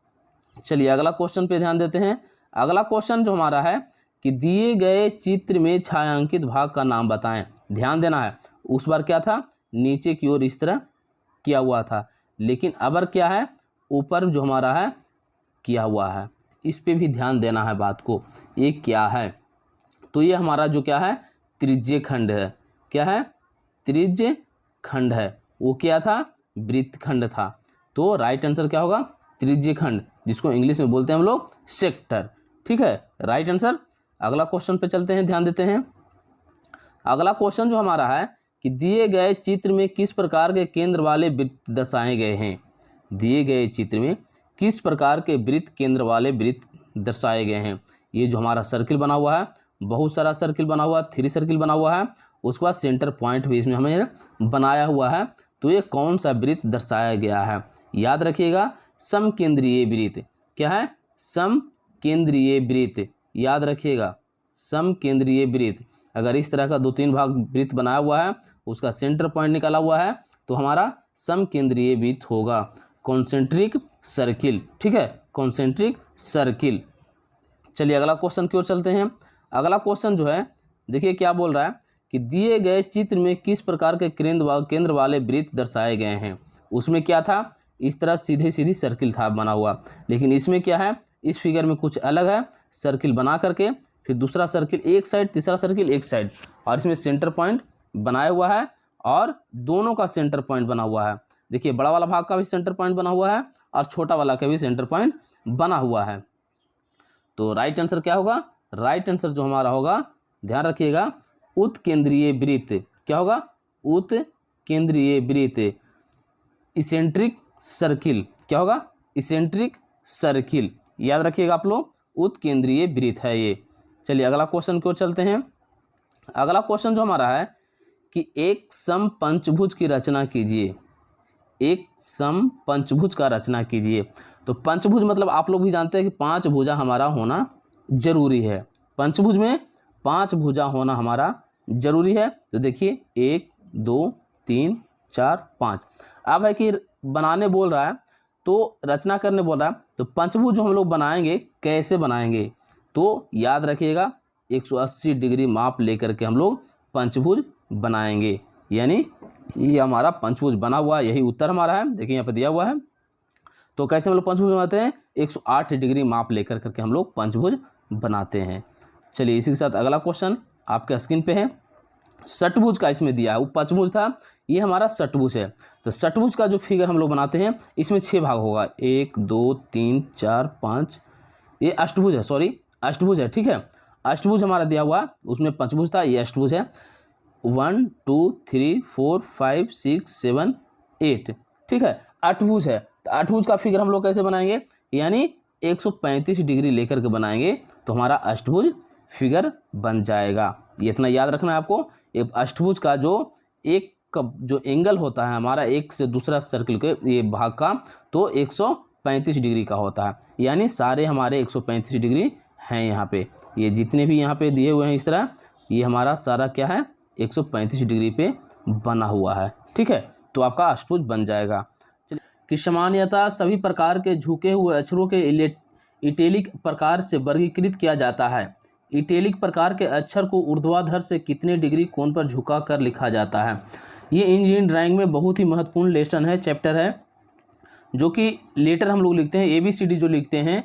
चलिए अगला क्वेश्चन पे ध्यान देते हैं। अगला क्वेश्चन जो हमारा है कि दिए गए चित्र में छायांकित भाग का नाम बताएं। ध्यान देना है, उस बार क्या था? नीचे की ओर इस तरह किया हुआ था, लेकिन अब क्या है? ऊपर जो हमारा है किया हुआ है। इस पे भी ध्यान देना है बात को, ये क्या है? तो ये हमारा जो क्या है? त्रिज्य खंड है। क्या है? त्रिज्य खंड है। वो क्या था? वृत्तखंड था। तो राइट आंसर क्या होगा? त्रिज्य खंड, जिसको इंग्लिश में बोलते हैं हम लोग सेक्टर। ठीक है, राइट आंसर। अगला क्वेश्चन पे चलते हैं, ध्यान देते हैं। अगला क्वेश्चन जो हमारा है कि दिए गए चित्र में किस प्रकार के केंद्र वाले वृत्त दर्शाए गए हैं? दिए गए चित्र में किस प्रकार के वृत्त, केंद्र वाले वृत्त दर्शाए गए हैं? ये जो हमारा सर्किल बना हुआ है, बहुत सारा सर्किल बना हुआ है, 3 सर्किल बना हुआ है, उसके बाद सेंटर पॉइंट भी इसमें हमें बनाया हुआ है। तो ये कौन सा वृत्त दर्शाया गया है? याद रखिएगा, समकेंद्रीय वृत्त। क्या है? समकेंद्रीय वृत्त। याद रखिएगा, समकेंद्रीय वृत्त। अगर इस तरह का 2-3 भाग वृत्त बनाया हुआ है, उसका सेंटर पॉइंट निकाला हुआ है, तो हमारा समकेंद्रीय वृत्त होगा। कॉन्सेंट्रिक सर्किल, ठीक है, कॉन्सेंट्रिक सर्किल। चलिए अगला क्वेश्चन की ओर चलते हैं। अगला क्वेश्चन जो है देखिए क्या बोल रहा है कि दिए गए चित्र में किस प्रकार के केंद्र वाले वृत्त दर्शाए गए हैं। उसमें क्या था, इस तरह सीधी सीधी सर्किल था बना हुआ, लेकिन इसमें क्या है, इस फिगर में कुछ अलग है। सर्किल बना करके फिर दूसरा सर्किल एक साइड, तीसरा सर्किल एक साइड, और इसमें सेंटर पॉइंट बनाया हुआ है और दोनों का सेंटर पॉइंट बना हुआ है। देखिए बड़ा वाला भाग का भी सेंटर पॉइंट बना हुआ है और छोटा वाला का भी सेंटर पॉइंट बना हुआ है। तो राइट आंसर क्या होगा, राइट आंसर जो हमारा होगा, ध्यान रखिएगा, उत्केंद्रीय वृत्त। क्या होगा, उत्केंद्रीय वृत्त, इसेंट्रिक सर्किल। क्या होगा, इसेंट्रिक सर्किल, याद रखिएगा आप लोग, उत्केंद्रीय वृत्त है ये। चलिए अगला क्वेश्चन की ओर चलते हैं। अगला क्वेश्चन जो हमारा है कि एक सम पंचभुज की रचना कीजिए। एक सम पंचभुज का रचना कीजिए। तो पंचभुज मतलब आप लोग भी जानते हैं कि 5 भुजा हमारा होना जरूरी है। पंचभुज में 5 भुजा होना हमारा जरूरी है। तो देखिए 1 2 3 4 5। अब है कि बनाने बोल रहा है तो रचना करने बोल रहा है, तो पंचभुज जो हम लोग बनाएंगे कैसे बनाएंगे, तो याद रखिएगा 180 डिग्री माप लेकर के हम लोग पंचभुज बनाएंगे। यानी ये हमारा पंचभुज बना हुआ है, यही उत्तर हमारा है। देखिए यहाँ पे दिया हुआ है। तो कैसे हम लोग पंचभुज बनाते हैं, 108 डिग्री माप लेकर करके हम लोग पंचभुज बनाते हैं। चलिए इसी के साथ अगला क्वेश्चन आपके स्क्रीन पे है। षटभुज का इसमें दिया है, वो पंचभुज था, ये हमारा षटभुज है। तो षटभुज का जो फिगर हम लोग बनाते हैं इसमें 6 भाग होगा, 1 2 3 4 5। ये अष्टभुज है, सॉरी अष्टभुज है, ठीक है। अष्टभुज हमारा दिया हुआ, उसमें पंचभुज था, ये अष्टभुज है। 1 2 3 4 5 6 7 8, ठीक है, अष्टभुज है। तो अष्टभुज का फिगर हम लोग कैसे बनाएंगे, यानी 135 डिग्री लेकर के बनाएंगे तो हमारा अष्टभुज फिगर बन जाएगा। ये इतना याद रखना है आपको। एक अष्टभुज का जो एंगल होता है हमारा एक से दूसरा सर्किल के ये भाग का, तो 135 डिग्री का होता है। यानी सारे हमारे 135 डिग्री हैं यहाँ पे। ये जितने भी यहाँ पे दिए हुए हैं इस तरह, ये हमारा सारा क्या है, 135 डिग्री पे बना हुआ है, ठीक है। तो आपका अष्टभुज बन जाएगा। चलिए कि सामान्यतः सभी प्रकार के झुके हुए अक्षरों के इटैलिक प्रकार से वर्गीकृत किया जाता है। इटैलिक प्रकार के अक्षर को ऊर्ध्वाधर से कितने डिग्री कोण पर झुका कर लिखा जाता है। ये इंजीनियरिंग ड्राइंग में बहुत ही महत्वपूर्ण लेसन है, चैप्टर है, जो कि लेटर हम लोग लिखते हैं, ABCD जो लिखते हैं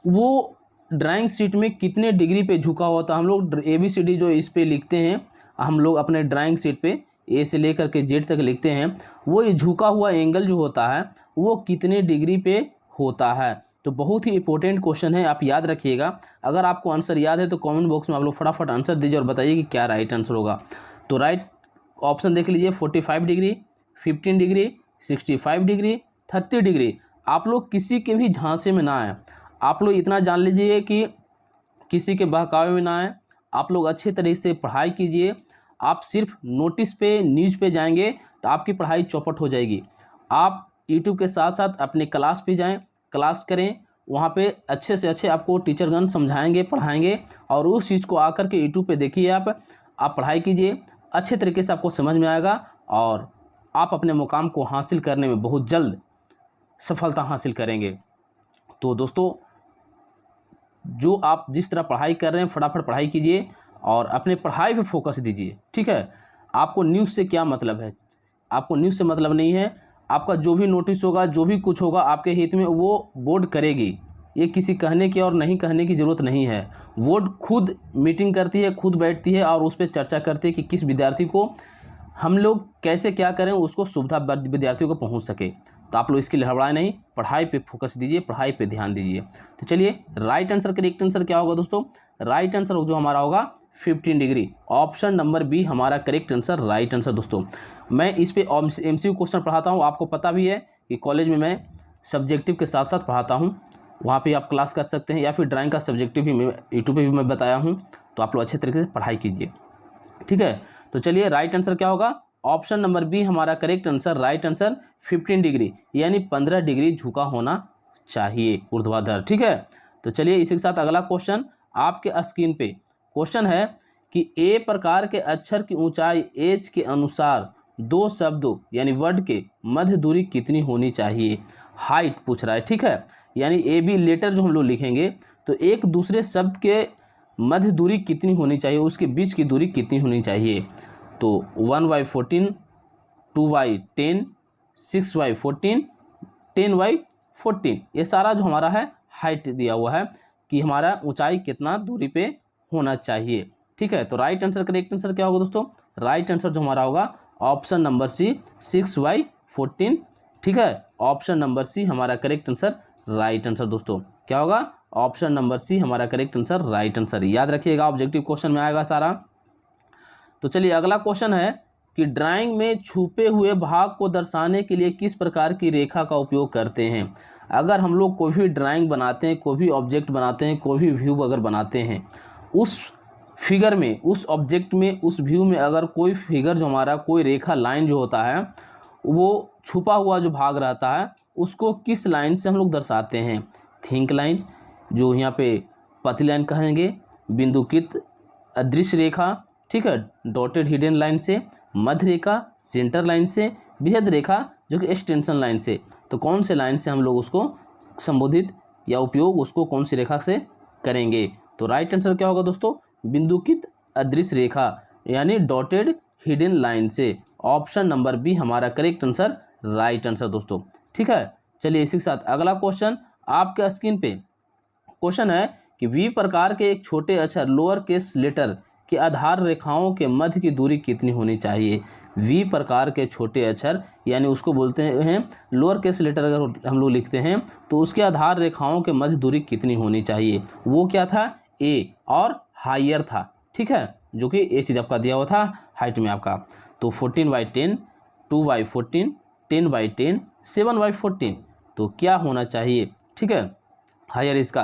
वो ड्राइंग शीट में कितने डिग्री पे झुका होता है। हम लोग ABCD जो इस पे लिखते हैं, हम लोग अपने ड्राइंग शीट पे A से लेकर के Z तक लिखते हैं, वो ये झुका हुआ एंगल जो होता है वो कितने डिग्री पे होता है। तो बहुत ही इंपॉर्टेंट क्वेश्चन है, आप याद रखिएगा। अगर आपको आंसर याद है तो कमेंट बॉक्स में आप लोग फटाफट आंसर दीजिए और बताइए कि क्या राइट आंसर होगा। तो राइट ऑप्शन देख लीजिए, 45 डिग्री, 15 डिग्री, 65 डिग्री, 30 डिग्री। आप लोग किसी के भी झांसे में ना आए। आप लोग इतना जान लीजिए कि किसी के बहकावे में ना आए। आप लोग अच्छे तरीके से पढ़ाई कीजिए। आप सिर्फ नोटिस पे, न्यूज़ पे जाएंगे तो आपकी पढ़ाई चौपट हो जाएगी। आप यूट्यूब के साथ साथ अपने क्लास पे जाएं, क्लास करें, वहाँ पे अच्छे से अच्छे आपको टीचरगण समझाएंगे, पढ़ाएंगे, और उस चीज़ को आकर के यूट्यूब पे देखिए। आप पढ़ाई कीजिए, अच्छे तरीके से आपको समझ में आएगा और आप अपने मुकाम को हासिल करने में बहुत जल्द सफलता हासिल करेंगे। तो दोस्तों, जो आप जिस तरह पढ़ाई कर रहे हैं फटाफट पढ़ाई कीजिए और अपने पढ़ाई पे फोकस दीजिए, ठीक है। आपको न्यूज़ से क्या मतलब है, आपको न्यूज़ से मतलब नहीं है। आपका जो भी नोटिस होगा, जो भी कुछ होगा आपके हित में, वो बोर्ड करेगी। ये किसी कहने की और नहीं कहने की ज़रूरत नहीं है। बोर्ड खुद मीटिंग करती है, खुद बैठती है और उस पर चर्चा करती है कि किस विद्यार्थी को हम लोग कैसे क्या करें, उसको सुविधा विद्यार्थियों को पहुंच सके। तो आप लोग इसके लिए हड़बड़ाएं नहीं, पढ़ाई पे फोकस दीजिए, पढ़ाई पे ध्यान दीजिए। तो चलिए राइट आंसर, करेक्ट आंसर क्या होगा दोस्तों, राइट आंसर जो हमारा होगा 15 डिग्री। ऑप्शन नंबर बी हमारा करेक्ट आंसर, राइट आंसर। दोस्तों मैं इस पे MCQ क्वेश्चन पढ़ाता हूँ। आपको पता भी है कि कॉलेज में मैं सब्जेक्टिव के साथ साथ पढ़ाता हूँ, वहाँ पे आप क्लास कर सकते हैं, या फिर ड्राइंग का सब्जेक्टिव भी मैं यूट्यूब पे भी मैं बताया हूँ। तो आप लोग अच्छे तरीके से पढ़ाई कीजिए, ठीक है। तो चलिए राइट आंसर क्या होगा, ऑप्शन नंबर बी हमारा correct answer, right answer 15 degree, यानी 15 डिग्री झुका होना चाहिए ऊर्ध्वाधर, ठीक है। तो चलिए इसी के साथ अगला क्वेश्चन आपके स्क्रीन पे क्वेश्चन है कि ए प्रकार के अक्षर की ऊंचाई एच के अनुसार दो शब्दों यानी वर्ड के मध्य दूरी कितनी होनी चाहिए। हाइट पूछ रहा है, ठीक है। यानी ए बी लेटर जो हम लोग लिखेंगे तो एक दूसरे शब्द के मध्य दूरी कितनी होनी चाहिए, उसके बीच की दूरी कितनी होनी चाहिए। तो 1/14, 2/10, 6/14, 10/14, ये सारा जो हमारा है हाइट दिया हुआ है कि हमारा ऊंचाई कितना दूरी पे होना चाहिए, ठीक है। तो राइट आंसर, करेक्ट आंसर क्या होगा दोस्तों, राइट आंसर जो हमारा होगा ऑप्शन नंबर सी 6/14, ठीक है। ऑप्शन नंबर सी हमारा करेक्ट आंसर, राइट आंसर दोस्तों क्या होगा, ऑप्शन नंबर सी हमारा करेक्ट आंसर, राइट आंसर। याद रखिएगा, ऑब्जेक्टिव क्वेश्चन में आएगा सारा। तो चलिए अगला क्वेश्चन है कि ड्राइंग में छुपे हुए भाग को दर्शाने के लिए किस प्रकार की रेखा का उपयोग करते हैं। अगर हम लोग कोई भी ड्राइंग बनाते हैं, कोई भी ऑब्जेक्ट बनाते हैं, कोई भी व्यू अगर बनाते हैं, उस फिगर में, उस ऑब्जेक्ट में, उस व्यू में अगर कोई फिगर जो हमारा, कोई रेखा लाइन जो होता है, वो छुपा हुआ जो भाग रहता है उसको किस लाइन से हम लोग दर्शाते हैं। थिंक लाइन, जो यहाँ पे पतली लाइन कहेंगे, बिंदुकित अदृश्य रेखा, ठीक है, डॉटेड हिडन लाइन से, मध्य रेखा, सेंटर लाइन से, बृहद रेखा जो कि एक्सटेंशन लाइन से। तो कौन से लाइन से हम लोग उसको संबोधित या उपयोग उसको कौन सी रेखा से करेंगे। तो राइट आंसर क्या होगा दोस्तों, बिंदुकित अदृश्य रेखा यानी डॉटेड हिडन लाइन से। ऑप्शन नंबर बी हमारा करेक्ट आंसर, राइट आंसर दोस्तों, ठीक है। चलिए इसी के साथ अगला क्वेश्चन आपके स्क्रीन पे क्वेश्चन है कि वी प्रकार के एक छोटे अक्षर लोअर केस लेटर के आधार रेखाओं के मध्य की दूरी कितनी होनी चाहिए। वी प्रकार के छोटे अक्षर यानी उसको बोलते हैं लोअर केस लेटर, अगर हम लोग लिखते हैं तो उसके आधार रेखाओं के मध्य दूरी कितनी होनी चाहिए। वो क्या था, ए और हायर था, ठीक है, जो कि ए चीज़ आपका दिया हुआ था हाइट में आपका। तो 14/10, 2/14, 10/10, 7/14, तो क्या होना चाहिए, ठीक है, हायर इसका।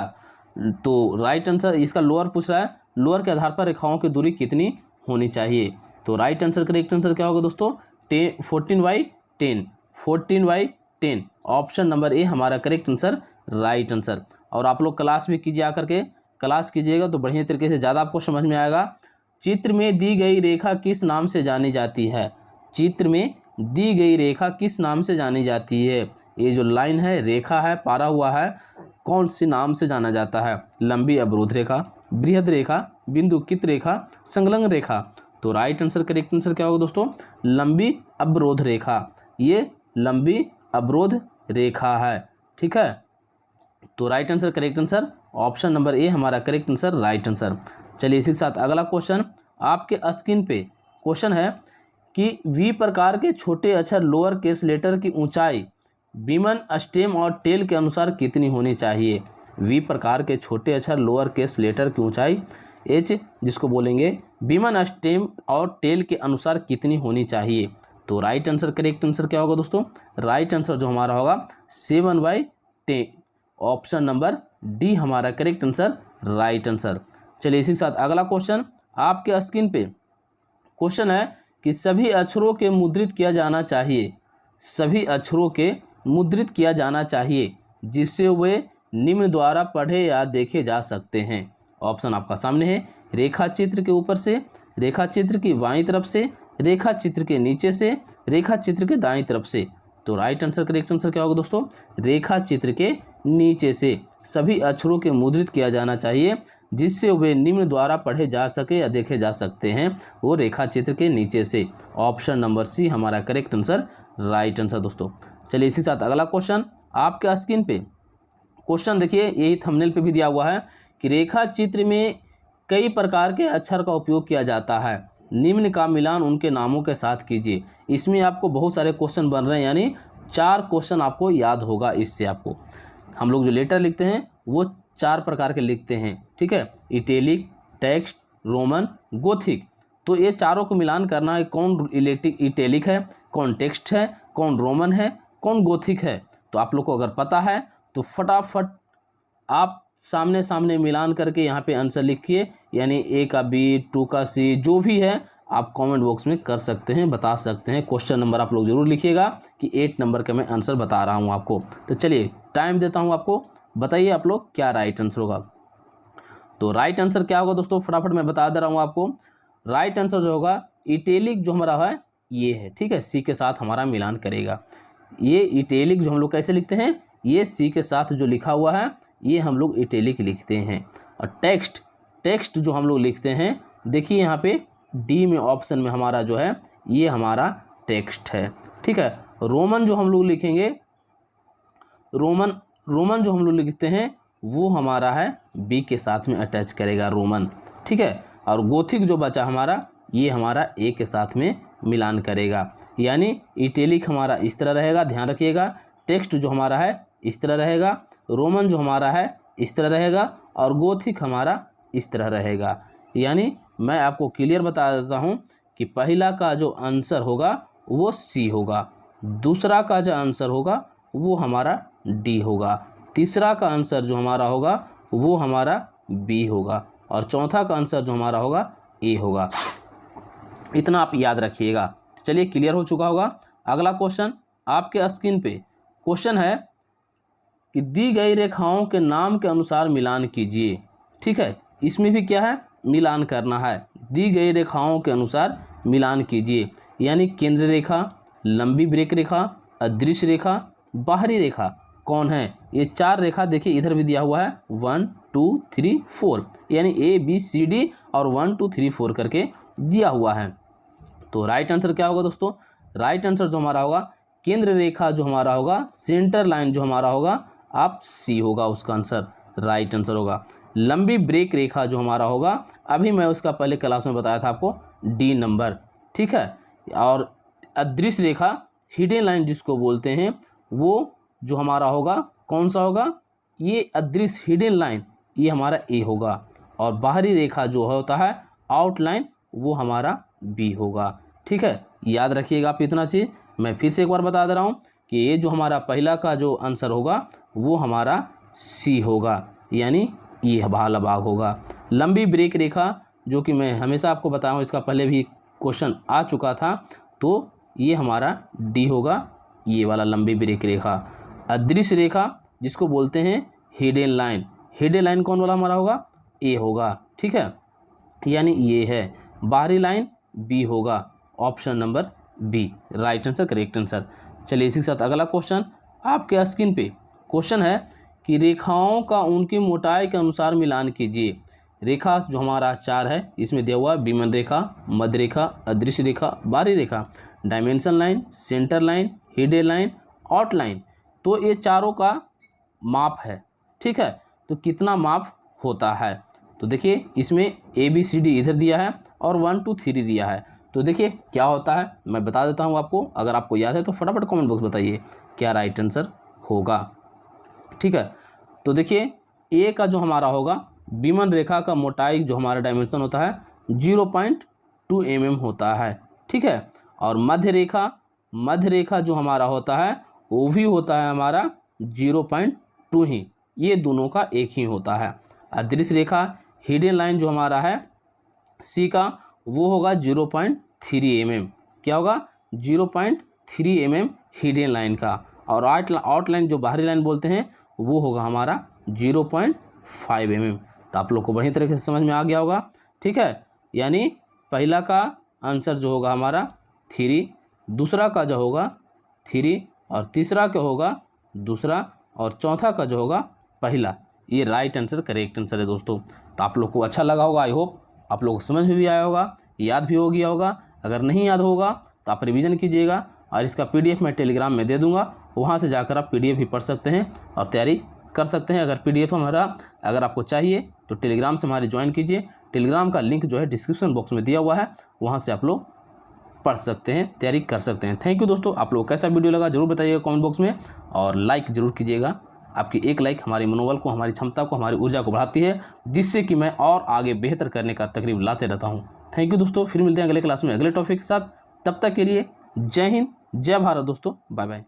तो राइट आंसर इसका लोअर पूछ रहा है, लोअर के आधार पर रेखाओं की दूरी कितनी होनी चाहिए। तो राइट आंसर, करेक्ट आंसर क्या होगा दोस्तों, 14/10, 14/10, ऑप्शन नंबर ए हमारा करेक्ट आंसर, राइट आंसर। और आप लोग क्लास भी कीजिए, आकर के क्लास कीजिएगा तो बढ़िया तरीके से ज़्यादा आपको समझ में आएगा। चित्र में दी गई रेखा किस नाम से जानी जाती है। चित्र में दी गई रेखा किस नाम से जानी जाती है। ये जो लाइन है, रेखा है, पारा हुआ है, कौन सी नाम से जाना जाता है। लंबी अवरोध रेखा, बृहद रेखा, बिंदुकित रेखा, संलग्न रेखा। तो राइट आंसर, करेक्ट आंसर क्या होगा दोस्तों, लंबी अवरोध रेखा। ये लंबी अवरोध रेखा है, ठीक है। तो right answer, correct answer, option number A हमारा करेक्ट आंसर, राइट आंसर। चलिए इसी के साथ अगला क्वेश्चन आपके स्क्रीन पे क्वेश्चन है कि वी प्रकार के छोटे अक्षर लोअर केस लेटर की ऊंचाई बीमन, स्टेम और टेल के अनुसार कितनी होनी चाहिए। वी प्रकार के छोटे अक्षर लोअर केस लेटर की ऊंचाई एच, जिसको बोलेंगे बीमन, स्टेम और टेल के अनुसार कितनी होनी चाहिए। तो राइट आंसर, करेक्ट आंसर क्या होगा दोस्तों, राइट आंसर जो हमारा होगा 7/10, ऑप्शन नंबर डी हमारा करेक्ट आंसर, राइट आंसर। चलिए इसी के साथ अगला क्वेश्चन आपके स्क्रीन पे क्वेश्चन है कि सभी अक्षरों के मुद्रित किया जाना चाहिए, सभी अक्षरों के मुद्रित किया जाना चाहिए जिससे वे निम्न द्वारा पढ़े या देखे जा सकते हैं। ऑप्शन आपका सामने है, रेखा चित्र के ऊपर से, रेखा चित्र की बाईं तरफ से, रेखा चित्र के नीचे से, रेखा चित्र के दाईं तरफ से। तो राइट आंसर, करेक्ट आंसर क्या होगा दोस्तों, रेखा चित्र के नीचे से सभी अक्षरों के मुद्रित किया जाना चाहिए जिससे वे निम्न द्वारा पढ़े जा सके या देखे जा सकते हैं, वो रेखा चित्र के नीचे से। ऑप्शन नंबर सी हमारा करेक्ट आंसर, राइट आंसर दोस्तों। चलिए इसी साथ अगला क्वेश्चन आपके स्क्रीन पे क्वेश्चन देखिए, यही थंबनेल पे भी दिया हुआ है कि रेखा चित्र में कई प्रकार के अक्षर का उपयोग किया जाता है, निम्न का मिलान उनके नामों के साथ कीजिए। इसमें आपको बहुत सारे क्वेश्चन बन रहे हैं, यानी 4 क्वेश्चन आपको याद होगा इससे। आपको हम लोग जो लेटर लिखते हैं वो 4 प्रकार के लिखते हैं, ठीक है, इटैलिक, टेक्स्ट, रोमन, गोथिक। तो ये चारों को मिलान करना है, कौन इटैलिक है, कौन टेक्स्ट है, कौन रोमन है, कौन गोथिक है। तो आप लोग को अगर पता है तो फटाफट आप सामने सामने मिलान करके यहाँ पे आंसर लिखिए, यानी ए का बी, 2 का सी, जो भी है आप कमेंट बॉक्स में कर सकते हैं, बता सकते हैं। क्वेश्चन नंबर आप लोग जरूर लिखिएगा कि 8 नंबर का मैं आंसर बता रहा हूँ आपको। तो चलिए टाइम देता हूँ आपको, बताइए आप लोग क्या राइट आंसर होगा। तो राइट आंसर क्या होगा दोस्तों, फटाफट मैं बता दे रहा हूँ आपको। राइट आंसर जो होगा इटैलिक जो हमारा है ये है, ठीक है, सी के साथ हमारा मिलान करेगा। ये इटैलिक जो हम लोग कैसे लिखते हैं, ये सी के साथ जो लिखा हुआ है ये हम लोग इटैलिक लिखते हैं। और टेक्स्ट जो हम लोग लिखते हैं, देखिए यहाँ पे डी में ऑप्शन में हमारा जो है ये हमारा टेक्स्ट है, ठीक है। रोमन जो हम लोग लिखेंगे, रोमन जो हम लोग लिखते हैं वो हमारा है बी के साथ में अटैच करेगा रोमन, ठीक है। और गोथिक जो बचा हमारा ये हमारा ए के साथ में मिलान करेगा, यानी इटैलिक हमारा इस तरह रहेगा, ध्यान रखिएगा। टेक्स्ट जो हमारा है इस तरह रहेगा, रोमन जो हमारा है इस तरह रहेगा, और गोथिक हमारा इस तरह रहेगा। यानी मैं आपको क्लियर बता देता हूँ कि पहला का जो आंसर होगा वो सी होगा, दूसरा का जो आंसर होगा वो हमारा डी होगा, तीसरा का आंसर जो हमारा होगा वो हमारा बी होगा, और चौथा का आंसर जो हमारा होगा ए होगा। इतना आप याद रखिएगा। चलिए क्लियर हो चुका होगा। अगला क्वेश्चन आपके स्क्रीन पे क्वेश्चन है कि दी गई रेखाओं के नाम के अनुसार मिलान कीजिए, ठीक है। इसमें भी क्या है, मिलान करना है। दी गई रेखाओं के अनुसार मिलान कीजिए, यानी केंद्र रेखा, लंबी ब्रेक रेखा, अदृश्य रेखा, बाहरी रेखा कौन है। ये चार रेखा देखिए इधर भी दिया हुआ है 1 2 3 4, यानी ए बी सी डी और 1 2 3 4 करके दिया हुआ है। तो राइट आंसर क्या होगा दोस्तों, राइट आंसर जो हमारा होगा केंद्र रेखा जो हमारा होगा, सेंटर लाइन जो हमारा होगा आप सी होगा, उसका आंसर राइट आंसर होगा। लंबी ब्रेक रेखा जो हमारा होगा, अभी मैं उसका पहले क्लास में बताया था आपको, डी नंबर, ठीक है। और अदृश्य रेखा हिडन लाइन जिसको बोलते हैं वो जो हमारा होगा कौन सा होगा, ये अदृश्य हिडन लाइन ये हमारा ए होगा, और बाहरी रेखा जो होता है आउटलाइन वो हमारा बी होगा, ठीक है। याद रखिएगा आप इतना चीज़। मैं फिर से एक बार बता दे रहा हूँ कि ये जो हमारा पहला का जो आंसर होगा वो हमारा सी होगा, यानी ये वाला भाग होगा। लंबी ब्रेक रेखा जो कि मैं हमेशा आपको बताया हूँ, इसका पहले भी क्वेश्चन आ चुका था, तो ये हमारा डी होगा, ये वाला लंबी ब्रेक रेखा। अदृश्य रेखा जिसको बोलते हैं हिडन लाइन, हिडन लाइन कौन वाला हमारा होगा, ए होगा, ठीक है, यानी ये है। बाहरी लाइन बी होगा, option number B right answer, correct answer. चलिए इसी के साथ अगला क्वेश्चन आपके स्क्रीन पे क्वेश्चन है कि रेखाओं का उनकी मोटाई के अनुसार मिलान कीजिए। रेखा जो हमारा चार है इसमें दिया हुआ विमन रेखा, मध्य रेखा, अदृश्य रेखा, बाहरी रेखा, dimension line, centre line, hidden line, outline. तो ये चारों का माप है, ठीक है। तो कितना माप होता है, तो देखिए इसमें ए बी सी डी इधर दिया है और 1 2 3 दिया है। तो देखिए क्या होता है मैं बता देता हूँ आपको, अगर आपको याद है तो फटाफट कमेंट बॉक्स बताइए क्या राइट आंसर होगा, ठीक है। तो देखिए ए का जो हमारा होगा विमन रेखा का मोटाई जो हमारा डायमेंशन होता है 0.2 mm होता है, ठीक है। और मध्य रेखा जो हमारा होता है वो भी होता है हमारा 0.2 ही, ये दोनों का एक ही होता है। अदृश्य रेखा हिडन लाइन जो हमारा है सी का वो होगा 0.3 mm, क्या होगा 0.3 mm हिडन लाइन का। और आउटलाइन जो बाहरी लाइन बोलते हैं वो होगा हमारा 0.5 mm। तो आप लोग को बढ़िया तरीके से समझ में आ गया होगा, ठीक है। यानी पहला का आंसर जो होगा हमारा 3, दूसरा का जो होगा 3, और तीसरा का होगा दूसरा, और चौथा का जो होगा पहला। ये राइट आंसर, करेक्ट आंसर है दोस्तों। तो आप लोग को अच्छा लगा होगा, आई होप आप लोग को समझ में भी आया होगा, याद भी हो गया होगा। अगर नहीं याद होगा तो आप रिवीजन कीजिएगा, और इसका पीडीएफ मैं टेलीग्राम में दे दूंगा, वहाँ से जाकर आप पीडीएफ भी पढ़ सकते हैं और तैयारी कर सकते हैं। अगर पीडीएफ हमारा अगर आपको चाहिए तो टेलीग्राम से हमारे ज्वाइन कीजिए। टेलीग्राम का लिंक जो है डिस्क्रिप्शन बॉक्स में दिया हुआ है, वहाँ से आप लोग पढ़ सकते हैं, तैयारी कर सकते हैं। थैंक यू दोस्तों। आप लोग कैसा वीडियो लगा जरूर बताइएगा कमेंट बॉक्स में, और लाइक ज़रूर कीजिएगा। आपकी एक लाइक हमारे मनोबल को, हमारी क्षमता को, हमारी ऊर्जा को बढ़ाती है, जिससे कि मैं और आगे बेहतर करने का तकरीब लाते रहता हूँ। थैंक यू दोस्तों, फिर मिलते हैं अगले क्लास में अगले टॉपिक के साथ। तब तक के लिए जय हिंद, जय भारत दोस्तों, बाय बाय।